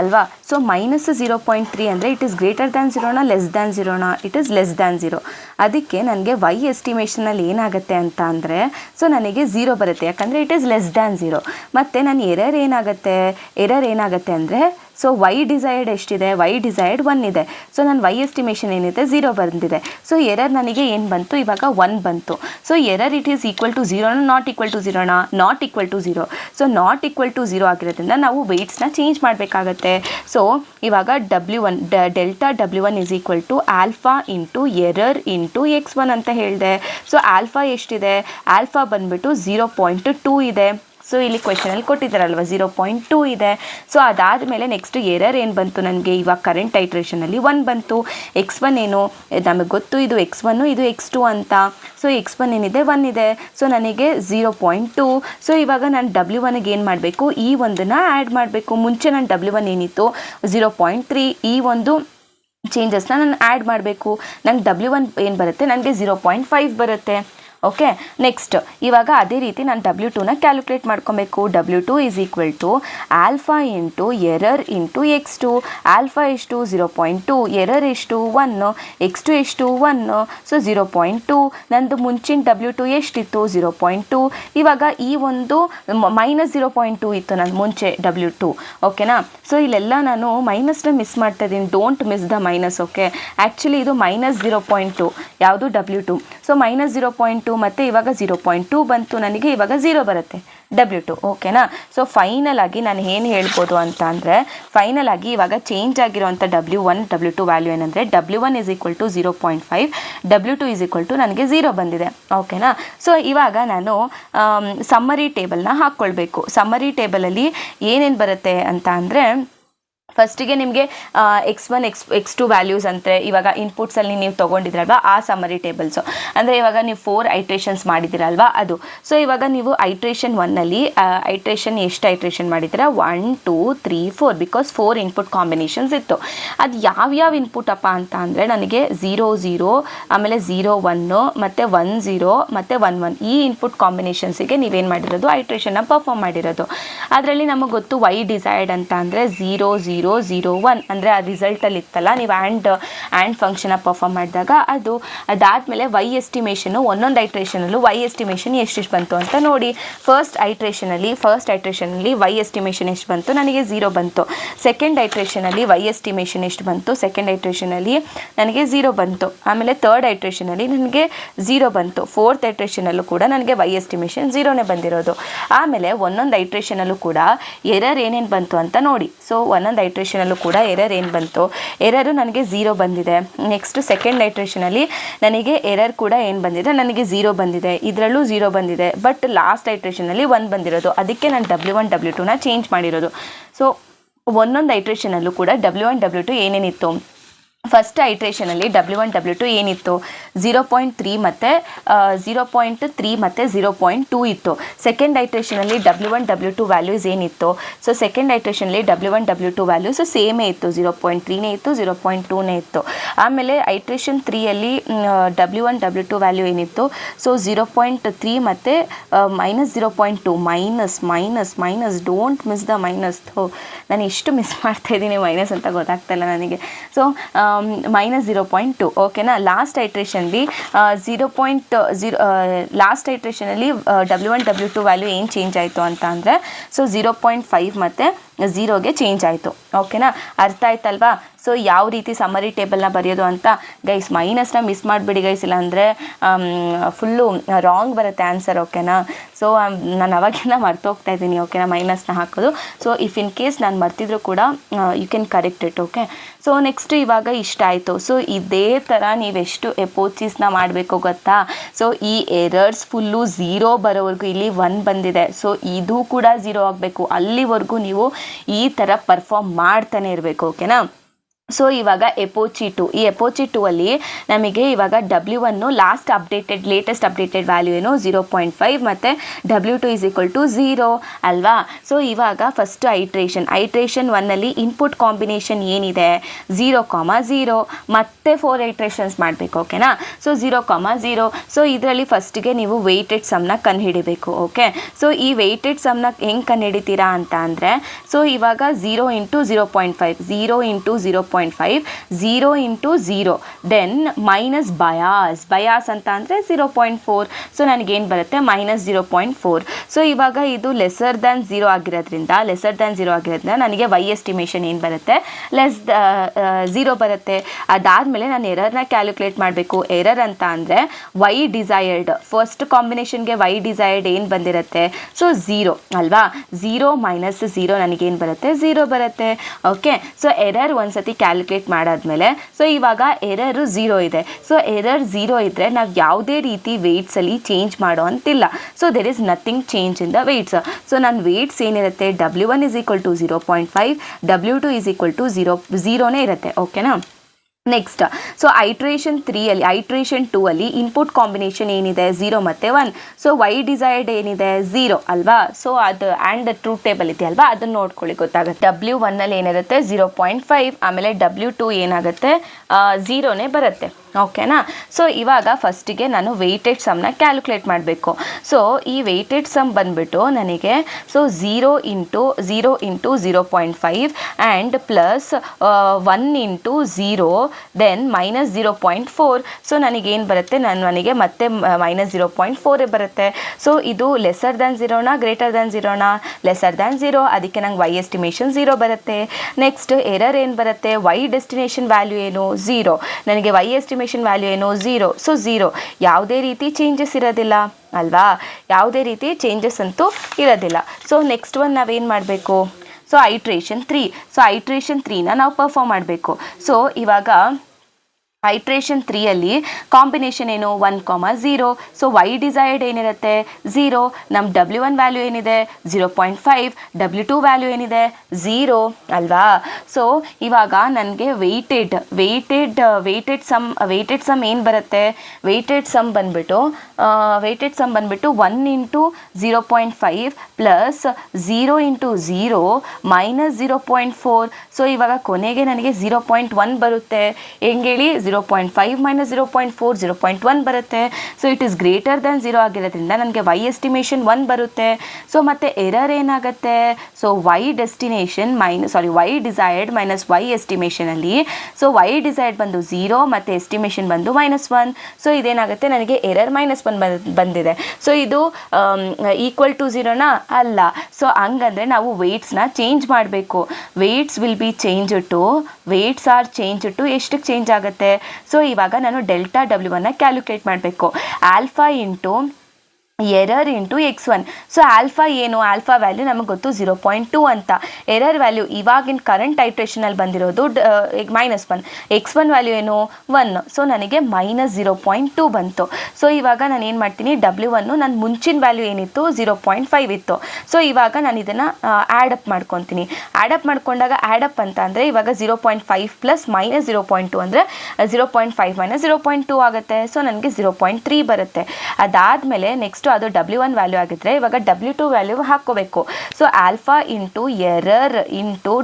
ಅಲ್ವಾ. ಸೊ -0.3 ಅಂದರೆ it is greater than 0 less than 0 it is less than 0. ಅದಕ್ಕೆ ನನಗೆ ವೈ ಎಸ್ಟಿಮೇಷನಲ್ಲಿ ಏನಾಗುತ್ತೆ ಅಂತ ಅಂದರೆ, ಸೊ ನನಗೆ 0 ಬರುತ್ತೆ, ಯಾಕಂದರೆ ಇಟ್ ಈಸ್ ಲೆಸ್ ದ್ಯಾನ್ 0. ಮತ್ತು ನನ್ನ ಎರರ್ ಏನಾಗುತ್ತೆ ಅಂದರೆ, ಸೊ ವೈ ಡಿಸೈರ್ಡ್ ಎಷ್ಟಿದೆ, ವೈ ಡಿಸೈರ್ಡ್ 1 ಇದೆ. ಸೊ ನನ್ನ ವೈ ಎಸ್ಟಿಮೇಷನ್ ಏನಿದೆ 0 ಬಂದಿದೆ. ಸೊ ಎರರ್ ನನಗೆ ಏನು ಬಂತು, ಇವಾಗ 1 ಬಂತು. So error it is equal to 0 not equal to 0 not equal to 0. So not equal to 0 ಆಗಿರೋದ್ರಿಂದ ನಾವು ವೆಯ್ಟ್ಸ್ನ ಚೇಂಜ್ ಮಾಡಬೇಕಾಗತ್ತೆ. ಸೊ ಇವಾಗ W1 delta W1 is equal to alpha into error into x1 ಅಂತ ಹೇಳಿದೆ. ಸೊ ಆಲ್ಫಾ ಎಷ್ಟಿದೆ, alpha ಬಂದ್ಬಿಟ್ಟು 0.2 ಇದೆ. ಸೊ ಇಲ್ಲಿ ಕ್ವೆಶನಲ್ಲಿ ಕೊಟ್ಟಿದ್ದಾರಲ್ವ 0.2 ಇದೆ. ಸೊ ಅದಾದಮೇಲೆ ನೆಕ್ಸ್ಟ್ ಎರರ್ ಏನು ಬಂತು ನನಗೆ, ಇವಾಗ ಕರೆಂಟ್ ಐಟ್ರೇಷನಲ್ಲಿ 1 ಬಂತು. x1 ಏನು ನಮಗೆ ಗೊತ್ತು, ಇದು x1 ಇದು x2 ಅಂತ. ಸೊ x1 ಏನಿದೆ 1 ಇದೆ. ಸೊ ನನಗೆ 0.2. ಸೊ ಇವಾಗ ನಾನು W1ಗೆ ಏನು ಮಾಡಬೇಕು, ಈ ಒಂದನ್ನು ಆ್ಯಡ್ ಮಾಡಬೇಕು. ಮುಂಚೆ ನಾನು W1 ಏನಿತ್ತು 0.3, ಈ ಒಂದು ಚೇಂಜಸ್ನ ನಾನು ಆ್ಯಡ್ ಮಾಡಬೇಕು. ನಂಗೆ W1 ಏನು ಬರುತ್ತೆ, ನನಗೆ 0.5 ಬರುತ್ತೆ. ಓಕೆ, ನೆಕ್ಸ್ಟ್ ಇವಾಗ ಅದೇ ರೀತಿ ನಾನು W2ನ ಕ್ಯಾಲ್ಕುಲೇಟ್ ಮಾಡ್ಕೊಬೇಕು. W2 is equal to alpha into error into x2. Alpha ಎಷ್ಟು 0.2, ಎರರ್ ಎಷ್ಟು 1, x2 ಎಷ್ಟು 1. ಸೊ 0.2. ನಂದು ಮುಂಚಿನ W2 ಎಷ್ಟಿತ್ತು 0.2. ಇವಾಗ ಈ ಒಂದು ಮೈನಸ್ 0.2 ಇತ್ತು ನನ್ನ ಮುಂಚೆ W2. ಓಕೆನಾ. ಸೊ ಇಲ್ಲೆಲ್ಲ ನಾನು ಮೈನಸ್ನ ಮಿಸ್ ಮಾಡ್ತಾ ಇದ್ದೀನಿ, don't miss the minus. Okay, actually ಇದು ಮೈನಸ್ 0.2 ಯಾವುದು W2. ಸೊ ಮೈನಸ್ 0.2 ಮತ್ತು ಇವಾಗ 0.2 ಬಂತು ನನಗೆ, ಇವಾಗ 0 ಬರುತ್ತೆ W2. ಓಕೆನಾ. ಸೊ ಫೈನಲ್ ಆಗಿ ನಾನು ಏನು ಹೇಳ್ಬೋದು ಅಂತ ಅಂದರೆ, ಫೈನಲ್ ಆಗಿ ಇವಾಗ ಚೇಂಜ್ ಆಗಿರೋಂಥ W1 W2 ವ್ಯಾಲ್ಯೂ ಏನಂದರೆ W1 is equal to 0.5, W2 is equal to ನನಗೆ 0 ಬಂದಿದೆ. ಓಕೆನಾ. ಸೊ ಇವಾಗ ನಾನು ಸಮ್ಮರಿ ಟೇಬಲ್ನ ಹಾಕ್ಕೊಳ್ಬೇಕು. ಸಮ್ಮರಿ ಟೇಬಲಲ್ಲಿ ಏನೇನು ಬರುತ್ತೆ ಅಂತ ಅಂದರೆ, ಫಸ್ಟಿಗೆ ನಿಮಗೆ x1 x2 ವ್ಯಾಲ್ಯೂಸ್ ಅಂತೆ ಇವಾಗ ಇನ್ಪುಟ್ಸಲ್ಲಿ ನೀವು ತೊಗೊಂಡಿದ್ರಲ್ವ ಆ ಸಮ್ಮರಿ ಟೇಬಲ್ಸು. ಅಂದರೆ ಇವಾಗ ನೀವು 4 ಐಟ್ರೇಷನ್ಸ್ ಮಾಡಿದ್ದೀರಲ್ವ ಅದು. ಸೊ ಇವಾಗ ನೀವು ಐಟ್ರೇಷನ್ 1ನಲ್ಲಿ ಐಟ್ರೇಷನ್ ಎಷ್ಟು ಐಟ್ರೇಷನ್ ಮಾಡಿದ್ದೀರಾ, 1 2 3 4, ಬಿಕಾಸ್ 4 ಇನ್ಪುಟ್ ಕಾಂಬಿನೇಷನ್ಸ್ ಇತ್ತು. ಅದು ಯಾವ್ಯಾವ ಇನ್ಪುಟ್ ಅಪ್ಪ ಅಂತ ಅಂದರೆ, ನನಗೆ 0 0, ಆಮೇಲೆ 0 1 ಮತ್ತು 1 0 ಮತ್ತು 1 1 ಈ ಇನ್ಪುಟ್ ಕಾಂಬಿನೇಷನ್ಸಿಗೆ ನೀವೇನು ಮಾಡಿರೋದು, ಐಟ್ರೇಷನ್ನ ಪರ್ಫಾರ್ಮ್ ಮಾಡಿರೋದು. ಅದರಲ್ಲಿ ನಮಗೆ ಗೊತ್ತು ವೈ ಡಿಸೈರ್ಡ್ ಅಂತ ಅಂದರೆ 0 0 0 1 ಅಂದರೆ ಆ ರಿಸಲ್ಟಲ್ಲಿ ಇತ್ತಲ್ಲ, ನೀವು ಆ್ಯಂಡ್ ಫಂಕ್ಷನ್ನ ಪರ್ಫಾರ್ಮ್ ಮಾಡಿದಾಗ ಅದು. ಅದಾದಮೇಲೆ ವೈ ಎಸ್ಟಿಮೇಷನು ಒಂದೊಂದು ಐಟ್ರೇಷನಲ್ಲೂ ವೈ ಎಸ್ಟಿಮೇಷನ್ ಎಷ್ಟೆಷ್ಟು ಬಂತು ಅಂತ ನೋಡಿ. ಫಸ್ಟ್ ಐಟ್ರೇಷನಲ್ಲಿ ವೈ ಎಸ್ಟಿಮೇಷನ್ ಎಷ್ಟು ಬಂತು, ನನಗೆ 0 ಬಂತು. ಸೆಕೆಂಡ್ ಐಟ್ರೇಷನಲ್ಲಿ ವೈ ಎಸ್ಟಿಮೇಷನ್ ಎಷ್ಟು ಬಂತು, ಸೆಕೆಂಡ್ ಐಟ್ರೇಷನಲ್ಲಿ ನನಗೆ 0 ಬಂತು. ಆಮೇಲೆ ಥರ್ಡ್ ಐಟ್ರೇಷನಲ್ಲಿ ನನಗೆ 0 ಬಂತು. ಫೋರ್ತ್ ಐಟ್ರೇಷನಲ್ಲೂ ಕೂಡ ನನಗೆ ವೈ ಎಸ್ಟಿಮೇಷನ್ 0ನೇ ಬಂದಿರೋದು. ಆಮೇಲೆ ಒಂದೊಂದು ಐಟ್ರೇಷನಲ್ಲೂ ಕೂಡ ಎರರ್ ಏನೇನು ಬಂತು ಅಂತ ನೋಡಿ. ಸೊ ಒಂದೊಂದು ಐಟ್ರೇಷನಲ್ಲೂ ಕೂಡ ಎರರ್ ಏನು ಬಂತು, ಎರರು ನನಗೆ 0 ಬಂದಿದೆ. ನೆಕ್ಸ್ಟ್ ಸೆಕೆಂಡ್ ಐಟ್ರೇಷನಲ್ಲಿ ನನಗೆ ಎರರ್ ಕೂಡ ಏನು ಬಂದಿದೆ, ನನಗೆ 0 ಬಂದಿದೆ. ಇದರಲ್ಲೂ 0 ಬಂದಿದೆ. ಬಟ್ ಲಾಸ್ಟ್ ಐಟ್ರೇಷನಲ್ಲಿ 1 ಬಂದಿರೋದು, ಅದಕ್ಕೆ ನಾನು W1 W2ನ ಚೇಂಜ್ ಮಾಡಿರೋದು. ಸೊ ಒಂದೊಂದು ಐಟ್ರೇಷನಲ್ಲೂ ಕೂಡ W1 W2 ಏನೇನಿತ್ತು, first ಐಟ್ರೇಷನಲ್ಲಿ W1 W2 ಏನಿತ್ತು 0.3 ಮತ್ತು 0.3 ಮತ್ತು 0.2 ಇತ್ತು. ಸೆಕೆಂಡ್ ಐಟ್ರೇಷನಲ್ಲಿ W1 W2 ವ್ಯಾಲ್ಯೂಸ್ ಏನಿತ್ತು, ಸೊ ಸೆಕೆಂಡ್ ಐಟ್ರೇಷನಲ್ಲಿ W1 W2 ವ್ಯಾಲ್ಯೂಸು ಸೇಮೇ ಇತ್ತು, 0.3ನೇ ಇತ್ತು, 0.2ನೇ ಇತ್ತು. ಆಮೇಲೆ ಐಟ್ರೇಷನ್ 3ಯಲ್ಲಿ W1 W2 ವ್ಯಾಲ್ಯೂ ಏನಿತ್ತು, ಸೊ 0.3 ಮತ್ತು minus 0.2 minus don't miss the minus. ನಾನು ಎಷ್ಟು ಮಿಸ್ ಮಾಡ್ತಾಯಿದ್ದೀನಿ ಮೈನಸ್ ಅಂತ ಗೊತ್ತಾಗ್ತಾಯಿಲ್ಲ ನನಗೆ. So minus 0.2. ಓಕೆನಾ. ಲಾಸ್ಟ್ ಐಟ್ರೇಷನ್ಲಿ 0.0 ಲಾಸ್ಟ್ ಐಟ್ರೇಷನಲ್ಲಿ W1 W2 ವ್ಯಾಲ್ಯೂ ಏನು ಚೇಂಜ್ ಆಯಿತು ಅಂತ ಅಂದರೆ, ಸೊ 0.5 ಮತ್ತು 0ಗೆ ಚೇಂಜ್ ಆಯಿತು. ಓಕೆನಾ, ಅರ್ಥ ಆಯ್ತಲ್ವಾ. ಸೊ ಯಾವ ರೀತಿ ಸಮ್ಮರಿ ಟೇಬಲ್ನ ಬರೆಯೋದು ಅಂತ. ಗೈಸ್ ಮೈನಸ್ನ ಮಿಸ್ ಮಾಡಿಬಿಡಿ ಗೈಸ್, ಇಲ್ಲಾಂದರೆ ಫುಲ್ಲು ರಾಂಗ್ ಬರುತ್ತೆ ಆನ್ಸರ್. ಓಕೆನಾ. ಸೊ ನಾನು ಅವಾಗಿಂದ ಮರ್ತೋಗ್ತಾ ಇದ್ದೀನಿ. ಓಕೆನಾ, ಮೈನಸ್ನ ಹಾಕೋದು. ಸೊ ಇಫ್ ಇನ್ ಕೇಸ್ ನಾನು ಮರ್ತಿದ್ರು ಕೂಡ you can correct it. Okay. So next ಇವಾಗ ಇಷ್ಟ ಆಯಿತು. ಸೊ ಇದೇ ಥರ ನೀವೆಷ್ಟು ಎಪೋಚಿಸ್ನ ಮಾಡಬೇಕು ಗೊತ್ತಾ. ಸೊ ಈ ಎರರ್ಸ್ ಫುಲ್ಲು 0 ಬರೋವರೆಗೂ, ಇಲ್ಲಿ 1 ಬಂದಿದೆ, ಸೊ ಇದು ಕೂಡ 0 ಆಗಬೇಕು. ಅಲ್ಲಿವರೆಗೂ ನೀವು ಈ ಥರ ಪರ್ಫಾರ್ಮ್ ಮಾಡ್ತಾನೆ ಇರಬೇಕು. ಓಕೆನಾ. ಸೊ ಇವಾಗ ಎಪೋಚಿ 2, ಈ ಎಪೋಚಿ 2ಅಲ್ಲಿ ನಮಗೆ ಇವಾಗ W1 ಲೇಟೆಸ್ಟ್ ಅಪ್ಡೇಟೆಡ್ ವ್ಯಾಲ್ಯೂ ಏನು 0.5 ಮತ್ತು W2 ಈಸ್ ಈಕ್ವಲ್ ಟು 0 ಅಲ್ವಾ. ಸೊ ಇವಾಗ ಫಸ್ಟ್ ಐಟ್ರೇಷನ್ 1ನಲ್ಲಿ ಇನ್ಪುಟ್ ಕಾಂಬಿನೇಷನ್ ಏನಿದೆ 0,0 ಮತ್ತೆ 4 ಐಟ್ರೇಷನ್ಸ್ ಮಾಡಬೇಕು. ಓಕೆನಾ. ಸೊ 0,0. ಸೊ ಇದರಲ್ಲಿ ಫಸ್ಟಿಗೆ ನೀವು ವೆಯ್ಟೆಡ್ ಸಮ್ನ ಕಂಡುಹಿಡಿಬೇಕು. ಓಕೆ. ಸೊ ಈ ವೆಯ್ಟೆಡ್ ಸಮ್ನ ಹೆಂಗೆ ಕಂಡುಹಿಡಿತೀರಾ ಅಂತ ಅಂದರೆ, ಸೊ ಇವಾಗ 0 into 0.5 0 into 0.5 0.5, 0 into 0, then minus bias ಅಂತ ಅಂದರೆ 0.4. ಸೊ ನನಗೇನು ಬರುತ್ತೆ -0.4. ಸೊ ಇವಾಗ ಇದು ಲೆಸರ್ ದ್ಯಾನ್ 0 ಆಗಿರೋದ್ರಿಂದ ನನಗೆ ವೈ ಎಸ್ಟಿಮೇಷನ್ ಏನು ಬರುತ್ತೆ, ಲೆಸ್ 0 ಬರುತ್ತೆ. ಅದಾದಮೇಲೆ ನಾನು ಎರರ್ನ ಕ್ಯಾಲ್ಕುಲೇಟ್ ಮಾಡಬೇಕು. ಎರರ್ ಅಂತ ಅಂದರೆ ವೈ ಡಿಸೈರ್ಡ್, ಫಸ್ಟ್ ಕಾಂಬಿನೇಷನ್ಗೆ ವೈ ಡಿಸೈರ್ಡ್ ಏನು ಬಂದಿರುತ್ತೆ, ಸೊ 0 ಅಲ್ವಾ. 0 ಮೈನಸ್ 0 ನನಗೇನು ಬರುತ್ತೆ, 0 ಬರುತ್ತೆ. ಓಕೆ, ಸೊ ಎರರ್ ಒಂದ್ಸತಿ ಕ್ಯಾಲ್ಕುಲೇಟ್ ಮಾಡಾದ್ಮೇಲೆ ಸೊ ಇವಾಗ ಎರರು 0 ಇದೆ. ಸೊ ಎರರ್ 0 ಇದ್ದರೆ ನಾವು ಯಾವುದೇ ರೀತಿ ವೇಟ್ಸಲ್ಲಿ ಚೇಂಜ್ ಮಾಡೋ ಅಂತಿಲ್ಲ. So there is nothing change in the weights. So ನನ್ನ ವೇಟ್ಸ್ ಏನಿರುತ್ತೆ, W1 = 0.5, W2 = 0 ಇರುತ್ತೆ. ಓಕೆನಾ. ನೆಕ್ಸ್ಟ್, ಸೊ ಐಟ್ರೇಷನ್ 2 ಅಲ್ಲಿ ಇನ್ಪುಟ್ ಕಾಂಬಿನೇಷನ್ ಏನಿದೆ 0 ಮತ್ತು 1. ಸೊ ವೈ ಡಿಸೈರ್ಡ್ ಏನಿದೆ 0 ಅಲ್ವಾ. ಸೊ ಅದು ಆ್ಯಂಡ್ ಟ್ರೂತ್ ಟೇಬಲ್ ಇದೆ ಅಲ್ವಾ, ಅದನ್ನು ನೋಡ್ಕೊಳ್ಳಿ ಗೊತ್ತಾಗುತ್ತೆ. W1 ಅಲ್ಲಿ ಏನಿರುತ್ತೆ 0.5, ಆಮೇಲೆ W2 ಏನಾಗುತ್ತೆ 0ನೇ ಬರುತ್ತೆ. ಓಕೆನಾ. ಸೊ ಇವಾಗ ಫಸ್ಟಿಗೆ ನಾನು ವೆಯ್ಟೆಡ್ ಸಮ್ನ ಕ್ಯಾಲ್ಕುಲೇಟ್ ಮಾಡಬೇಕು. ಸೊ ಈ ವೆಯ್ಟೆಡ್ ಸಮ್ ಬಂದುಬಿಟ್ಟು ನನಗೆ so 0 into 0.5 and plus 1 into 0, then -0.4. ಸೊ ನನಗೇನು ಬರುತ್ತೆ, ನನಗೆ ಮತ್ತೆ -0.4 ಬರುತ್ತೆ. ಸೊ ಇದು ಲೆಸರ್ ದ್ಯಾನ್ 0ನಾ ಗ್ರೇಟರ್ ದ್ಯಾನ್ 0ನಾ, ಲೆಸರ್ ದ್ಯಾನ್ 0, ಅದಕ್ಕೆ ನಂಗೆ ವೈ ಎಸ್ಟಿಮೇಷನ್ 0 ಬರುತ್ತೆ. ನೆಕ್ಸ್ಟ್ ಎರರ್ ಏನು ಬರುತ್ತೆ, ವೈ ಡೆಸ್ಟಿನೇಷನ್ ವ್ಯಾಲ್ಯೂ ಏನು 0, ನನಗೆ ವೈ ಎಸ್ಟಿಮೇಷನ್ ವ್ಯಾಲ್ಯೂ ಏನು 0. ಸೊ 0, ಯಾವುದೇ ರೀತಿ ಚೇಂಜಸ್ ಇರೋದಿಲ್ಲ ಅಲ್ವಾ, ಯಾವುದೇ ರೀತಿ ಚೇಂಜಸ್ ಅಂತೂ ಇರೋದಿಲ್ಲ. ಸೊ ನೆಕ್ಸ್ಟ್ ಒನ್ ನಾವೇನು ಮಾಡಬೇಕು, ಸೊ ಐಟ್ರೇಷನ್ 3ನ ನಾವು ಪರ್ಫಾರ್ಮ್ ಮಾಡಬೇಕು. ಸೊ ಇವಾಗ ಐಟ್ರೇಷನ್ 3 ಅಲ್ಲಿ ಕಾಂಬಿನೇಷನ್ ಏನು 1, 0. ಸೊ ವೈ ಡಿಸೈರ್ಡ್ ಏನಿರುತ್ತೆ 0, ನಮ್ಮ W1 ವ್ಯಾಲ್ಯೂ ಏನಿದೆ 0.5, W2 ವ್ಯಾಲ್ಯೂ ಏನಿದೆ 0 ಅಲ್ವಾ. ಸೊ ಇವಾಗ ನನಗೆ ವೆಯ್ಟೆಡ್ ಸಮ್ ಏನು ಬರುತ್ತೆ, ವೆಯ್ಟೆಡ್ ಸಮ್ ಬಂದುಬಿಟ್ಟು 1 ಇಂಟು 0.5 ಪ್ಲಸ್ 0 ಇಂಟು 0 -0.4. ಸೊ ಇವಾಗ ಕೊನೆಗೆ ನನಗೆ 0.1 ಬರುತ್ತೆ. ಹೆಂಗೇಳಿ, 0.5 - 0.4 0.1 ಬರುತ್ತೆ. So it is greater than 0 ಆಗಿರೋದ್ರಿಂದ ನನಗೆ ವೈ ಎಸ್ಟಿಮೇಷನ್ 1 ಬರುತ್ತೆ. ಸೊ ಮತ್ತು ಎರರ್ ಏನಾಗುತ್ತೆ, so Y desired minus Y ಎಸ್ಟಿಮೇಷನಲ್ಲಿ ಸೊ ವೈ ಡಿಸೈರ್ಡ್ ಬಂದು 0 ಮತ್ತು ಎಸ್ಟಿಮೇಷನ್ ಬಂದು -1. ಸೊ ಇದೇನಾಗುತ್ತೆ, ನನಗೆ ಎರರ್ -1 ಬಂದಿದೆ. ಸೊ ಇದು ಈಕ್ವಲ್ ಟು 0ನಾ ಅಲ್ಲ. ಸೊ ಹಂಗಂದರೆ ನಾವು ವೇಟ್ಸ್ನ ಚೇಂಜ್ ಮಾಡಬೇಕು. ವೇಟ್ಸ್ ಆರ್ ಚೇಂಜ್ ಟು ಎಷ್ಟಕ್ಕೆ ಚೇಂಜ್ ಆಗುತ್ತೆ. ಸೊ ಇವಾಗ ನಾನು ಡೆಲ್ಟಾ W1 ಕ್ಯಾಲ್ಕುಲೇಟ್ ಮಾಡಬೇಕು. Alpha into error into x1. So alpha value ನಮಗೆ ಗೊತ್ತು 0.2 ಅಂತ. ಎರರ್ ವ್ಯಾಲ್ಯೂ ಇವಾಗಿನ ಕರೆಂಟ್ ಐಟ್ರೇಷನಲ್ಲಿ ಬಂದಿರೋದು -1. x1 ವ್ಯಾಲ್ಯೂ ಏನು 1. ಸೊ ನನಗೆ -0.2 ಬಂತು. ಸೊ ಇವಾಗ ನಾನು ಏನು ಮಾಡ್ತೀನಿ, W1 ನನ್ನ ಮುಂಚಿನ ವ್ಯಾಲ್ಯೂ ಏನಿತ್ತು 0.5 ಇತ್ತು. ಸೊ ಇವಾಗ ನಾನು ಇದನ್ನು ಆ್ಯಡಪ್ ಮಾಡ್ಕೊತೀನಿ. ಆ್ಯಡಪ್ ಮಾಡ್ಕೊಂಡಾಗ ಆ್ಯಡಪ್ ಅಂತ ಅಂದರೆ ಇವಾಗ 0.5 ಪ್ಲಸ್ -0.2 ಅಂದರೆ 0.5 - 0.2 ಆಗುತ್ತೆ. ಸೊ ನನಗೆ 0.3 ಬರುತ್ತೆ. ಅದಾದಮೇಲೆ ನೆಕ್ಸ್ಟ್ ಅದು W1 ವ್ಯಾಲ್ಯೂ ಆಗಿದ್ರೆ ಇವಾಗ W2 ವ್ಯಾಲ್ಯೂ ಹಾಕ್ಕೋಬೇಕು. So alpha into error into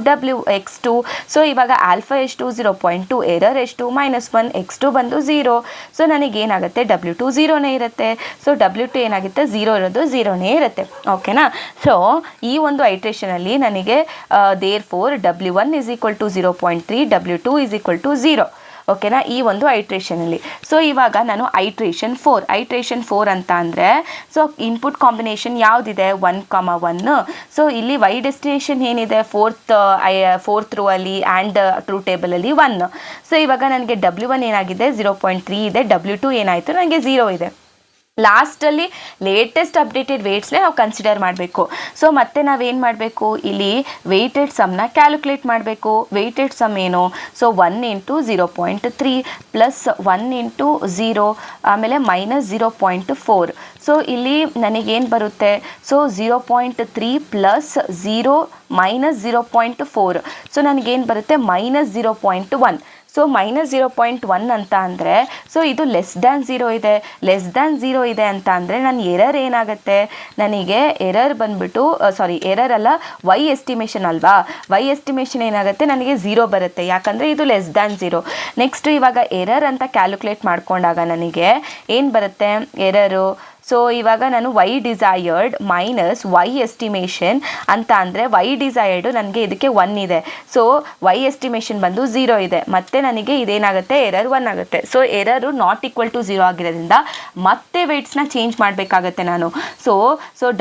x2. So ಇವಾಗ ಆಲ್ಫಾ ಎಷ್ಟು 0.2, ಎರರ್ ಎಷ್ಟು -1, x2 ಬಂದು 0. ಸೊ ನನಗೇನಾಗುತ್ತೆ, W2 0ನೇ ಇರುತ್ತೆ. ಸೊ W2 ಏನಾಗುತ್ತೆ, 0 ಇರೋದು 0ನೇ ಇರುತ್ತೆ. ಓಕೆನಾ. ಸೊ ಈ ಒಂದು ಐಟ್ರೇಷನಲ್ಲಿ ನನಗೆ ದೇರ್ಫೋರ್ W1 = 0.3, W2 = 0. ಓಕೆನಾ, ಈ ಒಂದು ಐಟ್ರೇಷನಲ್ಲಿ. ಸೊ ಇವಾಗ ನಾನು ಐಟ್ರೇಷನ್ 4 ಅಂತ ಅಂದರೆ ಸೊ ಇನ್ಪುಟ್ ಕಾಂಬಿನೇಷನ್ ಯಾವುದಿದೆ 1, 1. ಸೊ ಇಲ್ಲಿ ವೈ ಡೆಸ್ಟಿನೇಷನ್ ಏನಿದೆ ಫೋರ್ತ್ ರೋ ಅಲ್ಲಿ ಆ್ಯಂಡ್ ಟ್ರೂ ಟೇಬಲಲ್ಲಿ 1. ಸೊ ಇವಾಗ ನನಗೆ W1 ಏನಾಗಿದೆ 0.3 ಇದೆ, W2 ಏನಾಯಿತು ನನಗೆ 0 ಇದೆ. ಲಾಸ್ಟಲ್ಲಿ ಲೇಟೆಸ್ಟ್ ಅಪ್ಡೇಟೆಡ್ ವೇಟ್ಸ್ನೇ ನಾವು ಕನ್ಸಿಡರ್ ಮಾಡಬೇಕು. ಸೊ ಮತ್ತೆ ನಾವೇನು ಮಾಡಬೇಕು, ಇಲ್ಲಿ ವೆಯ್ಟೆಡ್ ಸಮ್ನ ಕ್ಯಾಲ್ಕುಲೇಟ್ ಮಾಡಬೇಕು. ವೆಯ್ಟೆಡ್ ಸಮ್ ಏನು, ಸೊ 1 ಇಂಟು 0.3 ಪ್ಲಸ್ 1 ಇಂಟು 0 ಆಮೇಲೆ -0.4. ಸೊ ಇಲ್ಲಿ ನನಗೇನು ಬರುತ್ತೆ, ಸೊ 0.3 ಪ್ಲಸ್ 0 -0.4. ಸೊ ನನಗೇನು ಬರುತ್ತೆ -0.1. ಸೊ -0.1 ಅಂತ ಅಂದರೆ ಸೊ ಇದು ಲೆಸ್ ದ್ಯಾನ್ 0 ಇದೆ ಅಂತ ಅಂದರೆ ನನ್ನ ಎರರ್ ಏನಾಗುತ್ತೆ, ನನಗೆ ಎರರ್ ಬಂದುಬಿಟ್ಟು ಎರರ್ ಅಲ್ಲ ವೈ ಎಸ್ಟಿಮೇಷನ್ ಅಲ್ವಾ. ವೈ ಎಸ್ಟಿಮೇಷನ್ ಏನಾಗುತ್ತೆ, ನನಗೆ 0 ಬರುತ್ತೆ, ಯಾಕಂದರೆ ಇದು ಲೆಸ್ ದ್ಯಾನ್ 0. ನೆಕ್ಸ್ಟ್ ಇವಾಗ ಎರರ್ ಅಂತ ಕ್ಯಾಲ್ಕುಲೇಟ್ ಮಾಡ್ಕೊಂಡಾಗ ನನಗೆ ಏನು ಬರುತ್ತೆ, ಎರರು ಸೊ ಇವಾಗ ನಾನು y desired minus Y estimation ಅಂತ ಅಂದರೆ ವೈ ಡಿಸೈರ್ಡ್ ನನಗೆ ಇದಕ್ಕೆ 1 ಇದೆ, ಸೊ ವೈ ಎಸ್ಟಿಮೇಷನ್ ಬಂದು 0 ಇದೆ, ಮತ್ತು ನನಗೆ ಇದೇನಾಗುತ್ತೆ ಎರರ್ 1 ಆಗುತ್ತೆ. So error not equal to 0 ಆಗಿರೋದ್ರಿಂದ ಮತ್ತೆ ವೆಯ್ಟ್ಸ್ನ ಚೇಂಜ್ ಮಾಡಬೇಕಾಗತ್ತೆ ನಾನು. So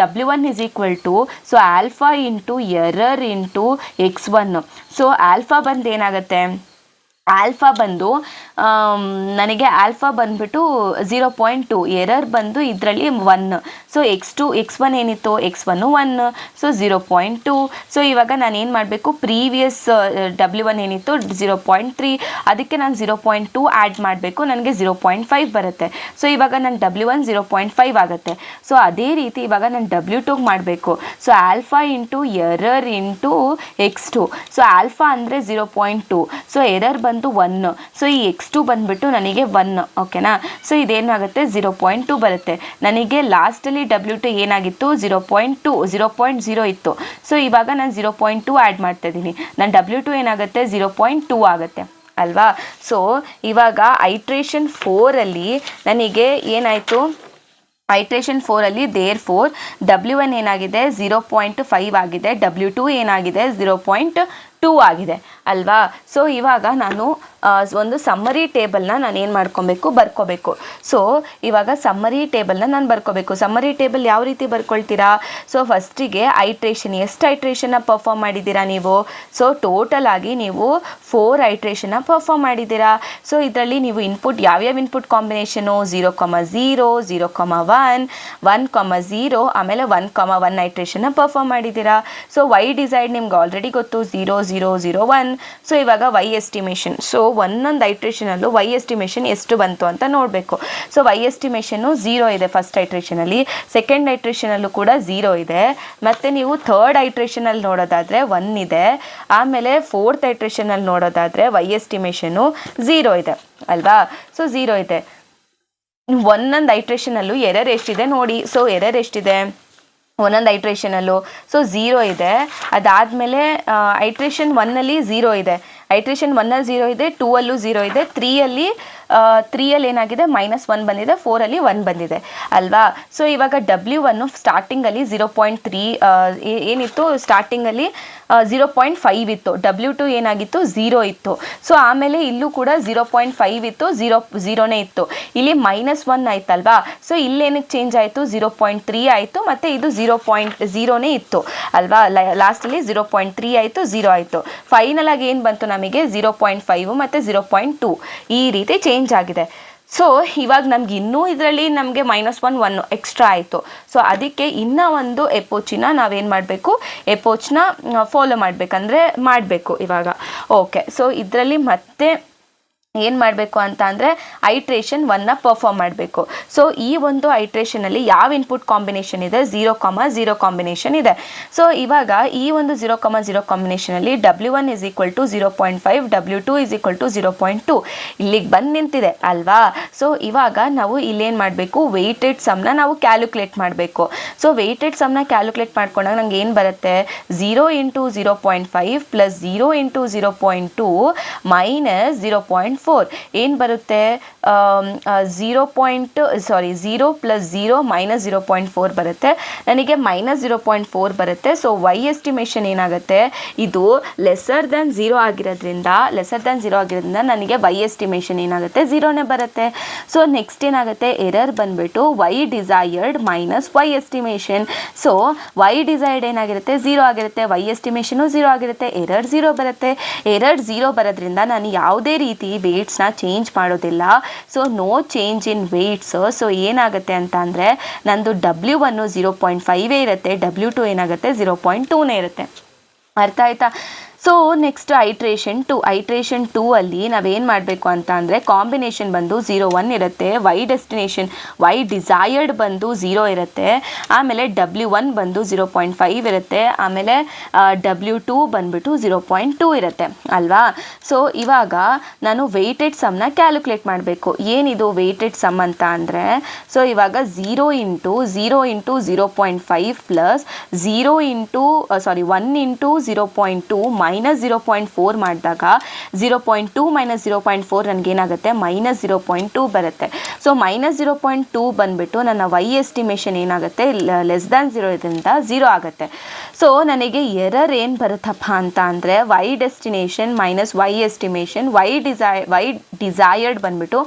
W1 is equal to so alpha into error into x1. So alpha ಬಂದು ಏನಾಗುತ್ತೆ, ಆಲ್ಫಾ ಬಂದು ನನಗೆ ಆಲ್ಫಾ ಬಂದುಬಿಟ್ಟು 0.2, ಎರರ್ ಬಂದು ಇದರಲ್ಲಿ 1. ಸೊ x1 ಏನಿತ್ತು, x1 1, ಸೊ 0.2. ಸೊ ಇವಾಗ ನಾನು ಏನು ಮಾಡಬೇಕು, ಪ್ರೀವಿಯಸ್ W1 ಏನಿತ್ತು 0.3, ಅದಕ್ಕೆ ನಾನು 0.2 ಆ್ಯಡ್ ಮಾಡಬೇಕು, ನನಗೆ 0.5 ಬರುತ್ತೆ. ಸೊ ಇವಾಗ ನನ್ನ W1 0.5 ಆಗುತ್ತೆ. ಸೊ ಅದೇ ರೀತಿ ಇವಾಗ ನಾನು W2 ಮಾಡಬೇಕು. So alpha into error into x2. So alpha ಅಂದರೆ 0.2, ಸೊ ಎರರ್ ಬಂದು 1, ಸೊ ಈ x2 ಬಂದ್ಬಿಟ್ಟು ನನಗೆ 1, ಓಕೆನಾ. ಸೊ ಇದೇನಾಗುತ್ತೆ 0.2 ಬರುತ್ತೆ. ನನಗೆ ಲಾಸ್ಟಲ್ಲಿ W2 ಏನಾಗಿತ್ತು 0.0 ಇತ್ತು. ಸೊ ಇವಾಗ ನಾನು 0.2 ಆ್ಯಡ್ ಮಾಡ್ತಾ ಇದ್ದೀನಿ, ನನ್ನ W2 ಏನಾಗುತ್ತೆ 0.2 ಆಗುತ್ತೆ ಅಲ್ವಾ. ಸೊ ಇವಾಗ ಐಟ್ರೇಷನ್ 4ಅಲ್ಲಿ ನನಗೆ ಏನಾಯಿತು, ಐಟ್ರೇಷನ್ 4ಅಲ್ಲಿ ದೇರ್ಫೋರ್ W1 ಏನಾಗಿದೆ 0.5 ಆಗಿದೆ, W2 ಏನಾಗಿದೆ 0.2 ಆಗಿದೆ ಅಲ್ವಾ. ಸೊ ಇವಾಗ ನಾನು ಒಂದು ಸಮ್ಮರಿ ಟೇಬಲ್ನ ನಾನು ಏನು ಮಾಡ್ಕೊಬೇಕು, ಬರ್ಕೋಬೇಕು. ಸೊ ಇವಾಗ ಸಮ್ಮರಿ ಟೇಬಲ್ನ ನಾನು ಬರ್ಕೋಬೇಕು. ಸಮ್ಮರಿ ಟೇಬಲ್ ಯಾವ ರೀತಿ ಬರ್ಕೊಳ್ತೀರಾ, ಸೊ ಫಸ್ಟಿಗೆ ಐಟ್ರೇಷನ್, ಎಷ್ಟು ಐಟ್ರೇಷನ್ನ ಪರ್ಫಾರ್ಮ್ ಮಾಡಿದ್ದೀರಾ ನೀವು, ಸೊ ಟೋಟಲ್ ಆಗಿ ನೀವು 4 ಐಟ್ರೇಷನ್ನ ಪರ್ಫಾರ್ಮ್ ಮಾಡಿದ್ದೀರಾ. ಸೊ ಇದರಲ್ಲಿ ನೀವು ಇನ್ಪುಟ್ ಯಾವ್ಯಾವ ಇನ್ಪುಟ್ ಕಾಂಬಿನೇಷನು 0,0, 0,1, 1,0, ಆಮೇಲೆ 1,1 ಐಟ್ರೇಷನ್ನ ಪರ್ಫಾರ್ಮ್ ಮಾಡಿದ್ದೀರಾ. ಸೊ ವೈ ಡಿಸೈಡ್ ನಿಮ್ಗೆ ಆಲ್ರೆಡಿ ಗೊತ್ತು 0, 0, 0, 1. ಸೊ ಇವಾಗ ವೈ ಎಸ್ಟಿಮೇಷನ್, ಸೊ ಒಂದೊಂದು ಐಟ್ರೇಷನಲ್ಲೂ ವೈ ಎಸ್ಟಿಮೇಷನ್ ಎಷ್ಟು ಬಂತು ಅಂತ ನೋಡಬೇಕು. ಸೊ ವೈ ಎಸ್ಟಿಮೇಷನ್ನು 0 ಇದೆ ಫಸ್ಟ್ ಐಟ್ರೇಷನಲ್ಲಿ, ಸೆಕೆಂಡ್ ಐಟ್ರೇಷನಲ್ಲೂ ಕೂಡ 0 ಇದೆ, ಮತ್ತು ನೀವು ಥರ್ಡ್ ಐಟ್ರೇಷನಲ್ಲಿ ನೋಡೋದಾದರೆ 1 ಇದೆ, ಆಮೇಲೆ ಫೋರ್ತ್ ಐಟ್ರೇಷನಲ್ಲಿ ನೋಡೋದಾದರೆ ವೈ ಎಸ್ಟಿಮೇಷನ್ನು 0 ಇದೆ ಅಲ್ವಾ. ಸೊ 0 ಇದೆ. ಒಂದೊಂದು ಐಟ್ರೇಷನಲ್ಲೂ ಎರರ್ ಎಷ್ಟಿದೆ ನೋಡಿ. ಸೊ ಎರರ್ ಎಷ್ಟಿದೆ ಒಂದೊಂದು ಐಟ್ರೇಷನಲ್ಲೂ, ಸೊ 0 ಇದೆ. ಅದಾದಮೇಲೆ ಐಟ್ರೇಷನ್ 1ಅಲ್ಲಿ 0 ಇದೆ, ಐಟ್ರೇಷನ್ 1ಅಲ್ಲಿ 0 ಇದೆ, 2ಅಲ್ಲೂ 0 ಇದೆ, 3ಅಲ್ಲಿ ಏನಾಗಿದೆ -1 ಬಂದಿದೆ, 4ಅಲ್ಲಿ 1 ಬಂದಿದೆ ಅಲ್ವಾ. ಸೊ ಇವಾಗ W1 ಸ್ಟಾರ್ಟಿಂಗಲ್ಲಿ 0.3 ಏನಿತ್ತು, ಸ್ಟಾರ್ಟಿಂಗಲ್ಲಿ 0.5 ಇತ್ತು, W2 ಏನಾಗಿತ್ತು 0 ಇತ್ತು. ಸೊ ಆಮೇಲೆ ಇಲ್ಲೂ ಕೂಡ 0.5 ಇತ್ತು, 0ನೇ ಇತ್ತು, ಇಲ್ಲಿ -1 ಆಯ್ತಲ್ವಾ. ಸೊ ಇಲ್ಲೇನಕ್ಕೆ ಚೇಂಜ್ ಆಯಿತು 0.3 ಆಯಿತು, ಮತ್ತು ಇದು 0.0ನೇ ಇತ್ತು ಅಲ್ವಾ. ಲಾಸ್ಟಲ್ಲಿ 0.3 ಆಯಿತು, 0 ಆಯಿತು. ಫೈನಲ್ ಆಗಿ ಏನು ಬಂತು ನಮಗೆ 0.5 ಮತ್ತು 0.2 ಈ ರೀತಿ ಚೇಂಜ್ ಆಗಿದೆ. ಸೊ ಇವಾಗ ನಮ್ಗೆ ಇನ್ನೂ ಇದರಲ್ಲಿ ನಮಗೆ -1 ಎಕ್ಸ್ಟ್ರಾ ಆಯಿತು. ಸೊ ಅದಕ್ಕೆ ಇನ್ನೂ ಒಂದು ಎಪೋಚಿನ ನಾವೇನು ಮಾಡಬೇಕು, ಎಪೋಚ್ನ ಫಾಲೋ ಮಾಡಬೇಕಂದ್ರೆ ಮಾಡಬೇಕು ಇವಾಗ. ಓಕೆ, ಸೊ ಇದರಲ್ಲಿ ಮತ್ತೆ ಏನು ಮಾಡಬೇಕು ಅಂತ ಅಂದರೆ ಐಟ್ರೇಷನ್ 1ನ ಪರ್ಫಾರ್ಮ್ ಮಾಡಬೇಕು. ಸೊ ಈ ಒಂದು ಐಟ್ರೇಷನಲ್ಲಿ ಯಾವ ಇನ್ಪುಟ್ ಕಾಂಬಿನೇಷನ್ ಇದೆ, 0,0 ಕಾಂಬಿನೇಷನ್ ಇದೆ. ಸೊ ಇವಾಗ ಈ ಒಂದು 0,0 ಕಾಂಬಿನೇಷನಲ್ಲಿ W1 is equal to 0.5, W2 is equal to 0.2 ಇಲ್ಲಿಗೆ ಬಂದು ನಿಂತಿದೆ ಅಲ್ವಾ. ಸೊ ಇವಾಗ ನಾವು ಇಲ್ಲೇನು ಮಾಡಬೇಕು, ವೆಯ್ಟೆಡ್ ಸಮ್ನ ನಾವು ಕ್ಯಾಲ್ಕುಲೇಟ್ ಮಾಡಬೇಕು. ಸೊ ವೆಯ್ಟೆಡ್ ಸಮ್ನ ಕ್ಯಾಲ್ಕುಲೇಟ್ ಮಾಡ್ಕೊಂಡಾಗ ನಂಗೆ ಏನು ಬರುತ್ತೆ, 0 × 0.5 + 0 × 0.2 - 0.4 ಏನು ಬರುತ್ತೆ, 0 + 0 - 0.4 ಬರುತ್ತೆ, ನನಗೆ -0.4 ಬರುತ್ತೆ. ಸೊ ವೈ ಎಸ್ಟಿಮೇಷನ್ ಏನಾಗುತ್ತೆ, ಇದು ಲೆಸರ್ ದ್ಯಾನ್ 0 ಆಗಿರೋದ್ರಿಂದ ನನಗೆ ವೈ ಎಸ್ಟಿಮೇಷನ್ ಏನಾಗುತ್ತೆ 0ನೇ ಬರುತ್ತೆ. ಸೊ ನೆಕ್ಸ್ಟ್ ಏನಾಗುತ್ತೆ, ಎರರ್ ಬಂದುಬಿಟ್ಟು y desired minus Y estimation. So Y desired ಏನಾಗಿರುತ್ತೆ 0 ಆಗಿರುತ್ತೆ, ವೈ ಎಸ್ಟಿಮೇಷನು 0 ಆಗಿರುತ್ತೆ, ಎರರ್ 0 ಬರುತ್ತೆ. ಎರರ್ 0 ಬರೋದ್ರಿಂದ ನಾನು ಯಾವುದೇ ರೀತಿ ವೇಟ್ಸ್ನ ಚೇಂಜ್ ಮಾಡೋದಿಲ್ಲ. So no change in weights. So ಏನಾಗುತ್ತೆ ಅಂತ ಅಂದರೆ ನಂದು W1 0.5 ಇರುತ್ತೆ, W2 ಏನಾಗುತ್ತೆ 0.2ನೇ ಇರುತ್ತೆ. ಅರ್ಥ ಆಯ್ತಾ. ಸೊ ನೆಕ್ಸ್ಟ್ ಐಟ್ರೇಷನ್ 2 ಅಲ್ಲಿ ನಾವೇನು ಮಾಡಬೇಕು ಅಂತ ಅಂದರೆ ಕಾಂಬಿನೇಷನ್ ಬಂದು 0, 1 ಇರುತ್ತೆ, ವೈ ಡಿಸೈರ್ಡ್ ಬಂದು 0 ಇರುತ್ತೆ, ಆಮೇಲೆ W1 ಬಂದು 0.5 ಇರುತ್ತೆ, ಆಮೇಲೆ W2 ಬಂದ್ಬಿಟ್ಟು 0.2 ಇರುತ್ತೆ ಅಲ್ವಾ. ಸೊ ಇವಾಗ ನಾನು ವೆಯ್ಟೆಡ್ ಸಮ್ನ ಕ್ಯಾಲ್ಕುಲೇಟ್ ಮಾಡಬೇಕು. ಏನಿದು ವೆಯ್ಟೆಡ್ ಸಮ್ ಅಂತ ಅಂದರೆ, ಸೊ ಇವಾಗ 0 × 0.5 + 1 × 0.2 - -0.4 ಮಾಡಿದಾಗ 0.2 - 0.4 ನನಗೇನಾಗುತ್ತೆ -0.2 ಬರುತ್ತೆ. ಸೊ -0.2 ಬಂದುಬಿಟ್ಟು ನನ್ನ y ಎಸ್ಟಿಮೇಷನ್ ಏನಾಗುತ್ತೆ ಲೆಸ್ ದ್ಯಾನ್ 0 ಇದರಿಂದ 0 ಆಗುತ್ತೆ. ಸೊ ನನಗೆ ಎರರ್ ಏನು ಬರುತ್ತಪ್ಪ ಅಂತ ಅಂದರೆ y destination - y estimation y desired ಬಂದುಬಿಟ್ಟು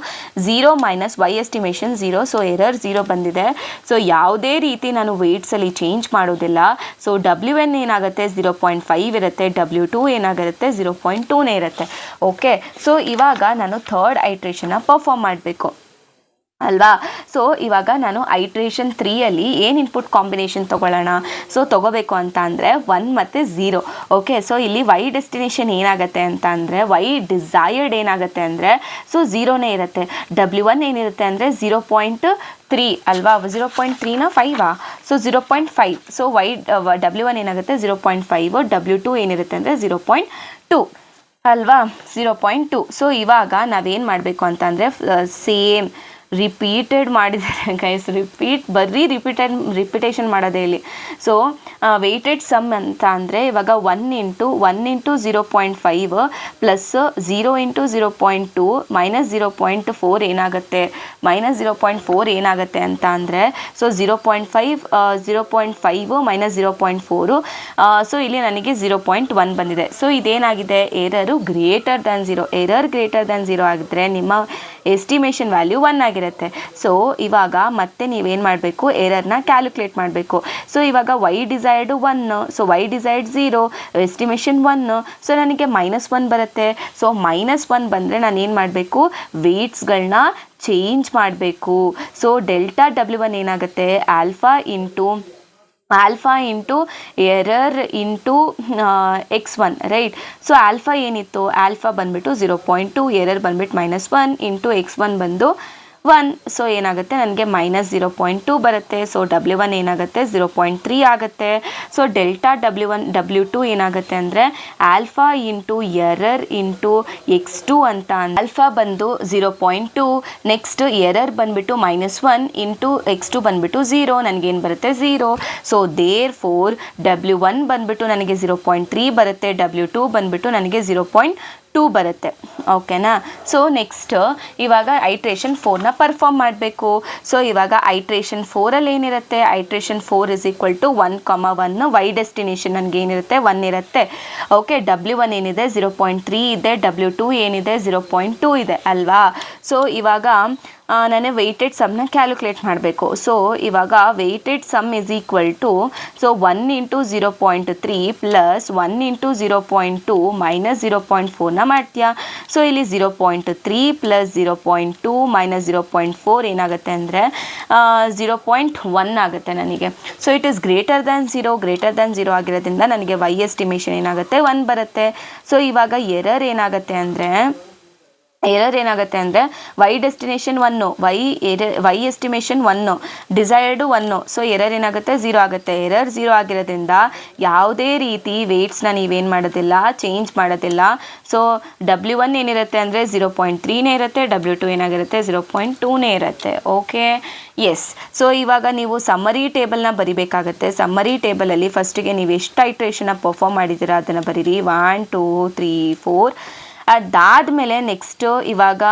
0 - y ಎಸ್ಟಿಮೇಷನ್ 0. ಸೊ ಎರರ್ 0 ಬಂದಿದೆ. ಸೊ ಯಾವುದೇ ರೀತಿ ನಾನು ವೆಯ್ಟ್ಸಲ್ಲಿ ಚೇಂಜ್ ಮಾಡೋದಿಲ್ಲ. ಸೊ WN ಏನಾಗುತ್ತೆ 0.5 ಇರುತ್ತೆ, W2 ಏನಾಗಿರುತ್ತೆ 0.2ನೇ ಇರುತ್ತೆ. ಓಕೆ, ಸೊ ಇವಾಗ ನಾನು ಥರ್ಡ್ ಐಟ್ರೇಷನ್ನ ಪರ್ಫಾರ್ಮ್ ಮಾಡಬೇಕು ಅಲ್ವಾ. ಸೊ ಇವಾಗ ನಾನು ಐಟ್ರೇಷನ್ 3ಅಲ್ಲಿ ಏನು ಇನ್ಪುಟ್ ಕಾಂಬಿನೇಷನ್ ತೊಗೊಳ್ಳೋಣ. ಸೊ ತೊಗೋಬೇಕು ಅಂತ ಅಂದರೆ 1 ಮತ್ತು 0. ಓಕೆ, ಸೊ ಇಲ್ಲಿ y ಡೆಸ್ಟಿನೇಷನ್ ಏನಾಗುತ್ತೆ ಅಂತ ಅಂದರೆ y ಡಿಸೈರ್ಡ್ ಏನಾಗುತ್ತೆ ಅಂದರೆ ಸೊ 0ನೇ ಇರುತ್ತೆ. W1 ಏನಿರುತ್ತೆ ಅಂದರೆ 0.3 ಅಲ್ವಾ, 0.3ನ 5 ಸೊ 0.5. ಸೊ W1 ಏನಾಗುತ್ತೆ 0.5, W2 ಏನಿರುತ್ತೆ ಅಂದರೆ 0.2 ಅಲ್ವಾ, 0.2. ಸೊ ಇವಾಗ ನಾವೇನು ಮಾಡಬೇಕು ಅಂತ ಅಂದರೆ ಸೇಮ್ ರಿಪೀಟೆಡ್ ಮಾಡಿದ್ದಾರೆ ಗೈಸ್, ರಿಪಿಟೇಷನ್ ಮಾಡೋದೇ ಇಲ್ಲಿ. ಸೊ ವೆಯ್ಟೆಡ್ ಸಮ್ ಅಂತ ಅಂದರೆ ಇವಾಗ 1 × 0.5 ಪ್ಲಸ್ 0 × 0.2 -0.4 ಏನಾಗುತ್ತೆ -0.4 ಏನಾಗುತ್ತೆ ಅಂತ ಅಂದರೆ ಸೊ 0.5 -0.4. ಸೊ ಇಲ್ಲಿ ನನಗೆ 0.1 ಬಂದಿದೆ. ಸೊ ಇದೇನಾಗಿದೆ error greater than 0. Error greater than 0 ಆಗಿದ್ರೆ ನಿಮ್ಮ ಎಸ್ಟಿಮೇಷನ್ ವ್ಯಾಲ್ಯೂ 1 ಆಗಿರುತ್ತೆ. ಸೊ ಇವಾಗ ಮತ್ತೆ ನೀವೇನು ಮಾಡಬೇಕು, ಎರರ್ನ ಕ್ಯಾಲ್ಕುಲೇಟ್ ಮಾಡಬೇಕು. ಸೊ ಇವಾಗ y desired 1, so y desired 0, estimation 1. So ನನಗೆ -1 ಬರುತ್ತೆ. ಸೊ -1 ಬಂದರೆ ನಾನು ಏನು ಮಾಡಬೇಕು, ವೆಯ್ಟ್ಸ್ಗಳನ್ನ ಚೇಂಜ್ ಮಾಡಬೇಕು. ಸೊ ಡೆಲ್ಟಾ W1 ಏನಾಗುತ್ತೆ alpha into error into x1 right. So alpha ಏನಿತ್ತು, ಆಲ್ಫಾ ಬಂದುಬಿಟ್ಟು 0.2, ಎರರ್ ಬಂದುಬಿಟ್ಟು -1 ಇಂಟು x1 ಬಂದು 1. ಸೊ ಏನಾಗುತ್ತೆ ನನಗೆ -0.2 ಬರುತ್ತೆ. ಸೊ W1 ಏನಾಗುತ್ತೆ 0.3 ಆಗುತ್ತೆ. ಸೊ ಡೆಲ್ಟಾ W2 ಏನಾಗುತ್ತೆ ಅಂದರೆ alpha into error into x2 ಅಂತ. ಆಲ್ಫಾ ಬಂದು 0.2, ನೆಕ್ಸ್ಟ್ ಎರರ್ ಬಂದುಬಿಟ್ಟು -1 ಇಂಟು x2 ಬಂದುಬಿಟ್ಟು 0, ನನಗೇನು ಬರುತ್ತೆ 0. ಸೊ ದೇರ್ ಫೋರ್ W1 ಬಂದುಬಿಟ್ಟು ನನಗೆ 0.3 ಬರುತ್ತೆ, W2 ಬಂದುಬಿಟ್ಟು ನನಗೆ 0.2 ಬರುತ್ತೆ. ಓಕೆನಾ. ಸೊ ನೆಕ್ಸ್ಟ್ ಇವಾಗ ಐಟ್ರೇಷನ್ 4ನ ಪರ್ಫಾರ್ಮ್ ಮಾಡಬೇಕು. ಸೊ ಇವಾಗ ಐಟ್ರೇಷನ್ 4ಅಲ್ಲಿ ಏನಿರುತ್ತೆ, ಐಟ್ರೇಷನ್ 4 = 1, 1 y ಡೆಸ್ಟಿನೇಷನ್ ನನಗೆ ಏನಿರುತ್ತೆ 1 ಇರುತ್ತೆ. ಓಕೆ, W1 ಏನಿದೆ 0.3 ಇದೆ, W2 ಏನಿದೆ 0.2 ಇದೆ ಅಲ್ವಾ. ಸೊ ಇವಾಗ ನಾನು ವೆಯ್ಟೆಡ್ ಸಮ್ನ ಕ್ಯಾಲ್ಕುಲೇಟ್ ಮಾಡಬೇಕು. ಸೊ ಇವಾಗ ವೆಯ್ಟೆಡ್ ಸಮ್ ಸೊ 1 × 0.3 ಪ್ಲಸ್ 1 × 0.2 -0.4ನ ಮಾಡ್ತೀಯಾ. ಸೊ ಇಲ್ಲಿ 0.3 ಪ್ಲಸ್ 0.2 -0.4 ಏನಾಗುತ್ತೆ ಅಂದರೆ 0.1 ಆಗುತ್ತೆ ನನಗೆ. So it is greater than 0 ಆಗಿರೋದ್ರಿಂದ ನನಗೆ y ಎಸ್ಟಿಮೇಷನ್ ಏನಾಗುತ್ತೆ 1 ಬರುತ್ತೆ. ಸೊ ಇವಾಗ ಎರರ್ ಏನಾಗುತ್ತೆ ಅಂದರೆ y destination 1, y estimation 1, ಡಿಸೈರ್ಡು 1. So error ಏನಾಗುತ್ತೆ 0 ಆಗುತ್ತೆ. ಎರರ್ 0 ಆಗಿರೋದ್ರಿಂದ ಯಾವುದೇ ರೀತಿ ವೆಯ್ಟ್ಸ್ನ ನೀವೇನು ಮಾಡೋದಿಲ್ಲ, ಚೇಂಜ್ ಮಾಡೋದಿಲ್ಲ. ಸೊ W1 ಏನಿರುತ್ತೆ ಅಂದರೆ 0.3ನೇ ಇರುತ್ತೆ, W2 ಏನಾಗಿರುತ್ತೆ 0.2ನೇ ಇರುತ್ತೆ. Okay, S. ಸೊ ಇವಾಗ ನೀವು ಸಮ್ಮರಿ ಟೇಬಲ್ನ ಬರಿಬೇಕಾಗತ್ತೆ. ಸಮ್ಮರಿ ಟೇಬಲಲ್ಲಿ ಫಸ್ಟಿಗೆ ನೀವು ಎಷ್ಟು ಐಟ್ರೇಷನ್ನ ಪರ್ಫಾರ್ಮ್ ಮಾಡಿದ್ದೀರಾ ಅದನ್ನು ಬರೀರಿ, 1 2 3 4. ಅದಾದಮೇಲೆ ನೆಕ್ಸ್ಟು ಇವಾಗ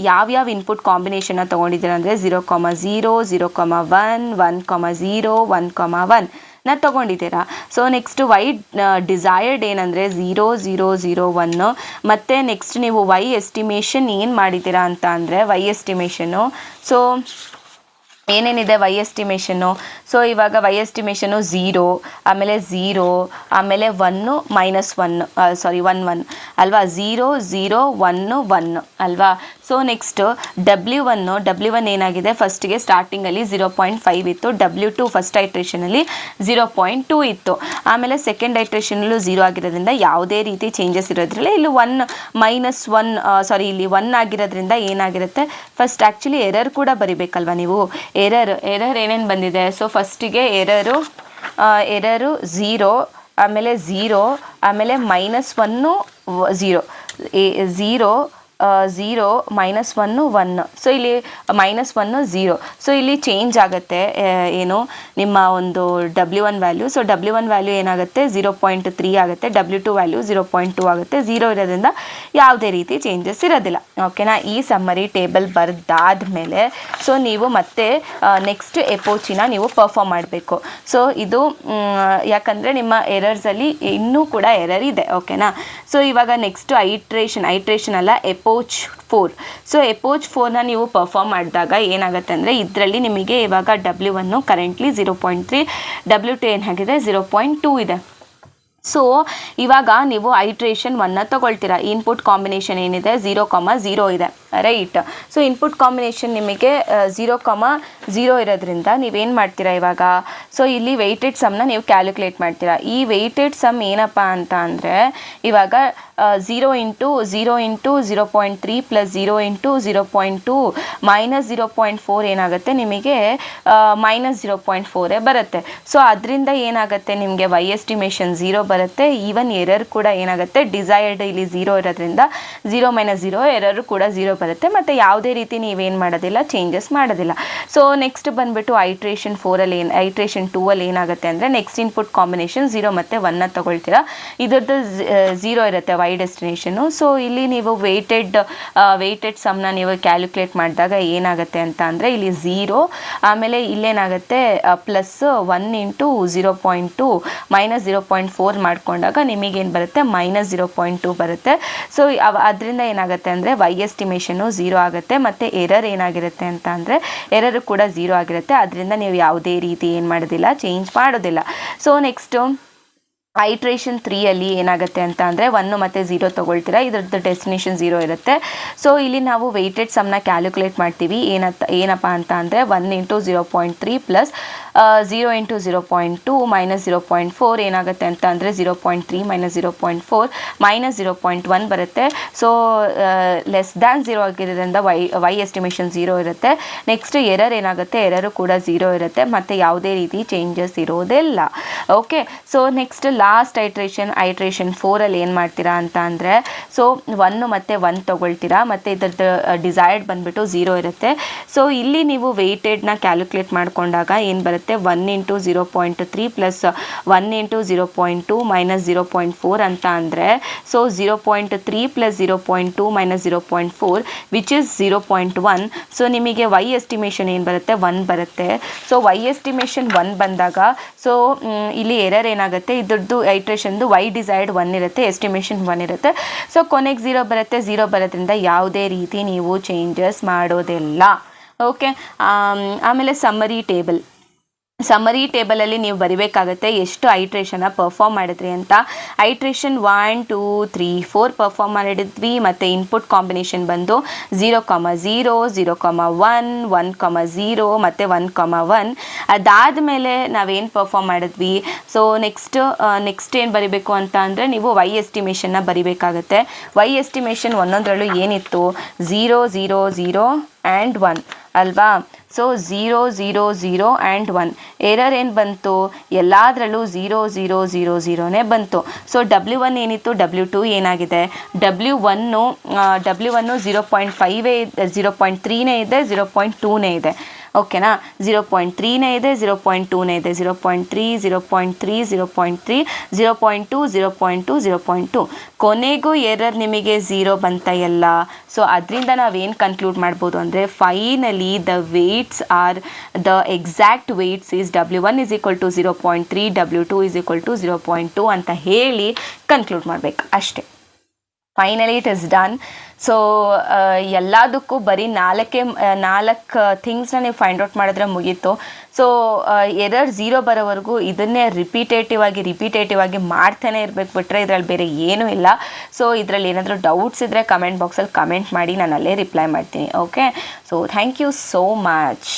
ಯಾವ್ಯಾವ ಇನ್ಪುಟ್ ಕಾಂಬಿನೇಷನ್ನ ತೊಗೊಂಡಿದ್ದೀರ ಅಂದರೆ 0, 0, 0, 1, 1, 0, 1, 1 ತೊಗೊಂಡಿದ್ದೀರಾ. ಸೊ ನೆಕ್ಸ್ಟ್ y ಡಿಸೈರ್ಡ್ ಏನಂದರೆ 0, 0, 0, 1. ಮತ್ತು ನೆಕ್ಸ್ಟ್ ನೀವು y ಎಸ್ಟಿಮೇಷನ್ ಏನು ಮಾಡಿದ್ದೀರಾ ಅಂತ ಅಂದರೆ y ಎಸ್ಟಿಮೇಷನ್ನು ಸೊ ಏನೇನಿದೆ y ಎಸ್ಟಿಮೇಷನ್ನು. ಸೊ ಇವಾಗ y ಎಸ್ಟಿಮೇಷನು 0, ಆಮೇಲೆ 0, ಆಮೇಲೆ 1 -1 ಅಲ್ವಾ, 0 0 1 1 ಅಲ್ವಾ. ಸೊ ನೆಕ್ಸ್ಟ್ W1 ಏನಾಗಿದೆ ಫಸ್ಟಿಗೆ ಸ್ಟಾರ್ಟಿಂಗಲ್ಲಿ 0.5 ಇತ್ತು, W2 ಫಸ್ಟ್ ಐಟ್ರೇಷನಲ್ಲಿ 0.2 ಇತ್ತು, ಆಮೇಲೆ ಸೆಕೆಂಡ್ ಐಟ್ರೇಷನಲ್ಲೂ 0 ಆಗಿರೋದ್ರಿಂದ ಯಾವುದೇ ರೀತಿ ಚೇಂಜಸ್ ಇರೋದ್ರಲ್ಲ. ಇಲ್ಲಿ ಇಲ್ಲಿ 1 ಆಗಿರೋದ್ರಿಂದ ಏನಾಗಿರುತ್ತೆ ಫಸ್ಟ್ ಆ್ಯಕ್ಚುಲಿ ಎರರ್ ಕೂಡ ಬರಿಬೇಕಲ್ವ ನೀವು. ಎರರ್ ಏನೇನು ಬಂದಿದೆ. ಸೊ ಫಸ್ಟಿಗೆ ಎರರು 0, ಆಮೇಲೆ 0, ಆಮೇಲೆ -1 0, 0 -1 1, ಸೊ ಇಲ್ಲಿ -1 0, ಸೊ ಇಲ್ಲಿ ಚೇಂಜ್ ಆಗುತ್ತೆ ಏನು ನಿಮ್ಮ ಒಂದು W1 value. So W1 value ಏನಾಗುತ್ತೆ 0.3 ಆಗುತ್ತೆ, W2 ವ್ಯಾಲ್ಯೂ 0.2 ಆಗುತ್ತೆ. 0 ಇರೋದ್ರಿಂದ ಯಾವುದೇ ರೀತಿ ಚೇಂಜಸ್ ಇರೋದಿಲ್ಲ. ಓಕೆನಾ, ಈ ಸಮ್ಮರಿ ಟೇಬಲ್ ಬರೆದಾದ್ಮೇಲೆ ಸೊ ನೀವು ಮತ್ತೆ ನೆಕ್ಸ್ಟ್ ಎಪೋಚಿನ ನೀವು ಪರ್ಫಾರ್ಮ್ ಮಾಡಬೇಕು. ಸೊ ಇದು ಯಾಕಂದರೆ ನಿಮ್ಮ ಎರರ್ಸಲ್ಲಿ ಇನ್ನೂ ಕೂಡ ಎರರ್ ಇದೆ. ಓಕೆನಾ, ಸೊ ಇವಾಗ ನೆಕ್ಸ್ಟ್ ಐಟ್ರೇಷನ್ ಅಲ್ಲ, ಎಪೋಚ್ 4. ಸೊ ಎಪೋಚ್ 4ನ ನೀವು ಪರ್ಫಾರ್ಮ್ ಮಾಡಿದಾಗ ಏನಾಗುತ್ತೆ ಅಂದರೆ ಇದರಲ್ಲಿ ನಿಮಗೆ ಇವಾಗ W1 ಕರೆಂಟ್ಲಿ 0.3, W2 ಏನಾಗಿದೆ 0.2 ಇದೆ. ಸೊ ಇವಾಗ ನೀವು ಐಟ್ರೇಷನ್ 1ನ ತಗೊಳ್ತೀರಾ. ಇನ್ಪುಟ್ ಕಾಂಬಿನೇಷನ್ ಏನಿದೆ 0,0 ಇದೆ, ರೈಟ್. ಸೊ ಇನ್ಪುಟ್ ಕಾಂಬಿನೇಷನ್ ನಿಮಗೆ 0,0 ಇರೋದ್ರಿಂದ ನೀವೇನು ಮಾಡ್ತೀರಾ ಇವಾಗ, ಸೊ ಇಲ್ಲಿ ವೆಯ್ಟೆಡ್ ಸಮ್ನ ನೀವು ಕ್ಯಾಲ್ಕುಲೇಟ್ ಮಾಡ್ತೀರಾ. ಈ ವೆಯ್ಟೆಡ್ ಸಮ್ ಏನಪ್ಪ ಅಂತ ಅಂದರೆ ಇವಾಗ 0 × 0.3 + 0 × 0.2 -0.4 ಏನಾಗುತ್ತೆ ನಿಮಗೆ -0.4 ಬರುತ್ತೆ. ಸೊ ಅದರಿಂದ ಏನಾಗುತ್ತೆ ನಿಮಗೆ ವೈ ಎಸ್ಟಿಮೇಷನ್ 0 ಬರುತ್ತೆ. ಈವನ್ ಎರರ್ ಕೂಡ ಏನಾಗುತ್ತೆ ಡಿಸೈರ್ಡ್ ಇಲ್ಲಿ 0 ಇರೋದ್ರಿಂದ 0 - 0 ಎರರ್ ಕೂಡ 0 ಬರುತ್ತೆ. ಮತ್ತು ಯಾವುದೇ ರೀತಿ ನೀವೇನು ಮಾಡೋದಿಲ್ಲ, ಚೇಂಜಸ್ ಮಾಡೋದಿಲ್ಲ. ಸೊ ನೆಕ್ಸ್ಟ್ ಬಂದುಬಿಟ್ಟು ಐಟ್ರೇಷನ್ 2ಅಲ್ಲಿ ಏನಾಗುತ್ತೆ ಅಂದರೆ ನೆಕ್ಸ್ಟ್ ಇನ್ಪುಟ್ ಕಾಂಬಿನೇಷನ್ 0 ಮತ್ತು 1ನ ತಗೊಳ್ತೀರಾ. ಇದರದ್ದು 0 ಇರುತ್ತೆ ವೈ ಡೆಸ್ಟಿನೇಷನು. ಸೊ ಇಲ್ಲಿ ನೀವು ವೆಯ್ಟೆಡ್ ಸಮ್ನ ನೀವು ಕ್ಯಾಲ್ಕುಲೇಟ್ ಮಾಡಿದಾಗ ಏನಾಗುತ್ತೆ ಅಂತ ಅಂದರೆ ಇಲ್ಲಿ 0, ಆಮೇಲೆ ಇಲ್ಲೇನಾಗುತ್ತೆ +1 × 0.2 -0.4 ಮಾಡ್ಕೊಂಡಾಗ ನಿಮಗೇನು ಬರುತ್ತೆ -0.2 ಬರುತ್ತೆ. ಸೊ ಅದರಿಂದ ಏನಾಗುತ್ತೆ ಅಂದರೆ ವೈ ಎಸ್ಟಿಮೇಷನ್ನು 0 ಆಗುತ್ತೆ. ಮತ್ತು ಎರರ್ ಏನಾಗಿರುತ್ತೆ ಅಂತ ಅಂದರೆ ಎರರ್ ಕೂಡ 0 ಆಗಿರುತ್ತೆ. ಅದರಿಂದ ನೀವು ಯಾವುದೇ ರೀತಿ ಏನು ಮಾಡೋದಿಲ್ಲ, ಚೇಂಜ್ ಮಾಡೋದಿಲ್ಲ. ಸೊ ನೆಕ್ಸ್ಟು ಐಟ್ರೇಷನ್ 3ಅಲ್ಲಿ ಏನಾಗುತ್ತೆ ಅಂತ ಅಂದರೆ 1 ಮತ್ತು 0 ತೊಗೊಳ್ತೀರಾ. ಇದ್ರದ್ದು ಡೆಸ್ಟಿನೇಷನ್ 0 ಇರುತ್ತೆ. ಸೊ ಇಲ್ಲಿ ನಾವು ವೆಯ್ಟೆಡ್ ಸಮ್ನ ಕ್ಯಾಲ್ಕುಲೇಟ್ ಮಾಡ್ತೀವಿ. ಏನಪ್ಪ ಅಂತ ಅಂದರೆ 1 × 0.3 + 0 × 0.2 -0.4 ಏನಾಗುತ್ತೆ ಅಂತ ಅಂದರೆ 0.3 - 0.4 -0.1 ಬರುತ್ತೆ. ಸೊ <0 ಆಗಿರೋದ್ರಿಂದ ವೈ ಎಸ್ಟಿಮೇಷನ್ 0 ಇರುತ್ತೆ. ನೆಕ್ಸ್ಟ್ ಎರರ್ ಏನಾಗುತ್ತೆ, ಎರರು ಕೂಡ 0 ಇರುತ್ತೆ. ಮತ್ತು ಯಾವುದೇ ರೀತಿ ಚೇಂಜಸ್ ಇರೋದಿಲ್ಲ. ಓಕೆ, ಸೊ ನೆಕ್ಸ್ಟ್ ಲಾಸ್ಟ್ ಐಟ್ರೇಷನ್ 4ಅಲ್ಲಿ ಏನು ಮಾಡ್ತೀರಾ ಅಂತ ಅಂದರೆ ಸೊ 1 ಮತ್ತು 1 ತೊಗೊಳ್ತೀರಾ. ಮತ್ತು ಇದರದ್ದು ಡಿಸೈರ್ಡ್ ಬಂದುಬಿಟ್ಟು 0 ಇರುತ್ತೆ. ಸೊ ಇಲ್ಲಿ ನೀವು ವೆಯ್ಟೆಡ್ನ ಕ್ಯಾಲ್ಕುಲೇಟ್ ಮಾಡಿಕೊಂಡಾಗ ಏನು ಬರುತ್ತೆ 1 × 0.3 + 1 × 0.2 -0.4 ಅಂತ ಅಂದರೆ ಸೊ 0.3 + 0.2 -0.4 ವಿಚ್ ಇಸ್ 0.1. ಸೊ ನಿಮಗೆ ವೈ ಎಸ್ಟಿಮೇಷನ್ ಏನು ಬರುತ್ತೆ 1 ಬರುತ್ತೆ. ಸೊ ವೈ ಎಸ್ಟಿಮೇಷನ್ 1 ಬಂದಾಗ ಸೊ ಇಲ್ಲಿ ಎರರ್ ಏನಾಗುತ್ತೆ, ಇದ್ರದ್ದು ಐಟ್ರೇಷನ್ದು ವೈ ಡಿಸೈರ್ಡ್ 1 ಇರುತ್ತೆ, ಎಸ್ಟಿಮೇಷನ್ 1 ಇರುತ್ತೆ. ಸೊ ಕೊನೆಗೆ 0 ಬರುತ್ತೆ. 0 ಬರೋದ್ರಿಂದ ಯಾವುದೇ ರೀತಿ ನೀವು ಚೇಂಜಸ್ ಮಾಡೋದಿಲ್ಲ. ಓಕೆ, ಆಮೇಲೆ ಸಮ್ಮರಿ ಟೇಬಲಲ್ಲಿ ನೀವು ಬರಿಬೇಕಾಗುತ್ತೆ ಎಷ್ಟು ಐಟ್ರೇಷನ್ನ ಪರ್ಫಾರ್ಮ್ ಮಾಡಿದ್ರಿ ಅಂತ. ಐಟ್ರೇಷನ್ 1 2 3 4 ಪರ್ಫಾರ್ಮ್ ಮಾಡಿದ್ವಿ. ಮತ್ತು ಇನ್ಪುಟ್ ಕಾಂಬಿನೇಷನ್ ಬಂದು 0,0 0,1 1,0 ಮತ್ತು 1,1. ಅದಾದಮೇಲೆ ನಾವೇನು ಪರ್ಫಾರ್ಮ್ ಮಾಡಿದ್ವಿ. ಸೊ ನೆಕ್ಸ್ಟ್ ಏನು ಬರಿಬೇಕು ಅಂತ ಅಂದರೆ ನೀವು ವೈ ಎಸ್ಟಿಮೇಷನ್ನ ಬರಿಬೇಕಾಗುತ್ತೆ. ವೈ ಎಸ್ಟಿಮೇಷನ್ ಒಂದೊಂದರಲ್ಲೂ ಏನಿತ್ತು 0 0 0 ಆ್ಯಂಡ್ 1 ಅಲ್ವಾ. ಸೊ 0 0 0 ಆ್ಯಂಡ್ 1 ಎರರ್ ಏನು ಬಂತು, ಎಲ್ಲದರಲ್ಲೂ 0 0 0 0ನೇ ಬಂತು. ಸೊ W1 ಏನಿತ್ತು, W2 ಏನಾಗಿದೆ, W1 0.5 0.3ನೇ ಇದೆ, 0.2ನೇ ಇದೆ. ಓಕೆನಾ, 0.3ನೇ ಇದೆ, 0.2ನೇ ಇದೆ, 0.3 0.3 0.3 0.2 0.2 0.2. ಕೊನೆಗೂ ಎರರ್ ನಿಮಗೆ 0 ಬಂತ ಎಲ್ಲ. ಸೊ ಅದರಿಂದ ನಾವೇನು ಕನ್ಕ್ಲೂಡ್ ಮಾಡ್ಬೋದು ಅಂದರೆ finally the exact weights is W1 = 0.3, W2 = 0.2 ಅಂತ ಹೇಳಿ ಕನ್ಕ್ಲೂಡ್ ಮಾಡಬೇಕು ಅಷ್ಟೇ. Finally it is done. So ಎಲ್ಲದಕ್ಕೂ ಬರೀ 4 ಥಿಂಗ್ಸ್ನ ನೀವು ಫೈಂಡ್ ಔಟ್ ಮಾಡಿದ್ರೆ ಮುಗೀತು. ಸೊ ಎರರ್ 0 ಬರೋವರೆಗೂ ಇದನ್ನೇ ರಿಪೀಟೇಟಿವ್ ಆಗಿ ಮಾಡ್ತಾನೆ ಇರಬೇಕು, ಬಿಟ್ಟರೆ ಇದರಲ್ಲಿ ಬೇರೆ ಏನೂ ಇಲ್ಲ. ಸೊ ಇದರಲ್ಲಿ ಏನಾದರೂ ಡೌಟ್ಸ್ ಇದ್ದರೆ ಕಮೆಂಟ್ ಬಾಕ್ಸಲ್ಲಿ ಕಮೆಂಟ್ ಮಾಡಿ, ನಾನು ಅಲ್ಲೇ ರಿಪ್ಲೈ ಮಾಡ್ತೀನಿ. Okay, so thank you so much.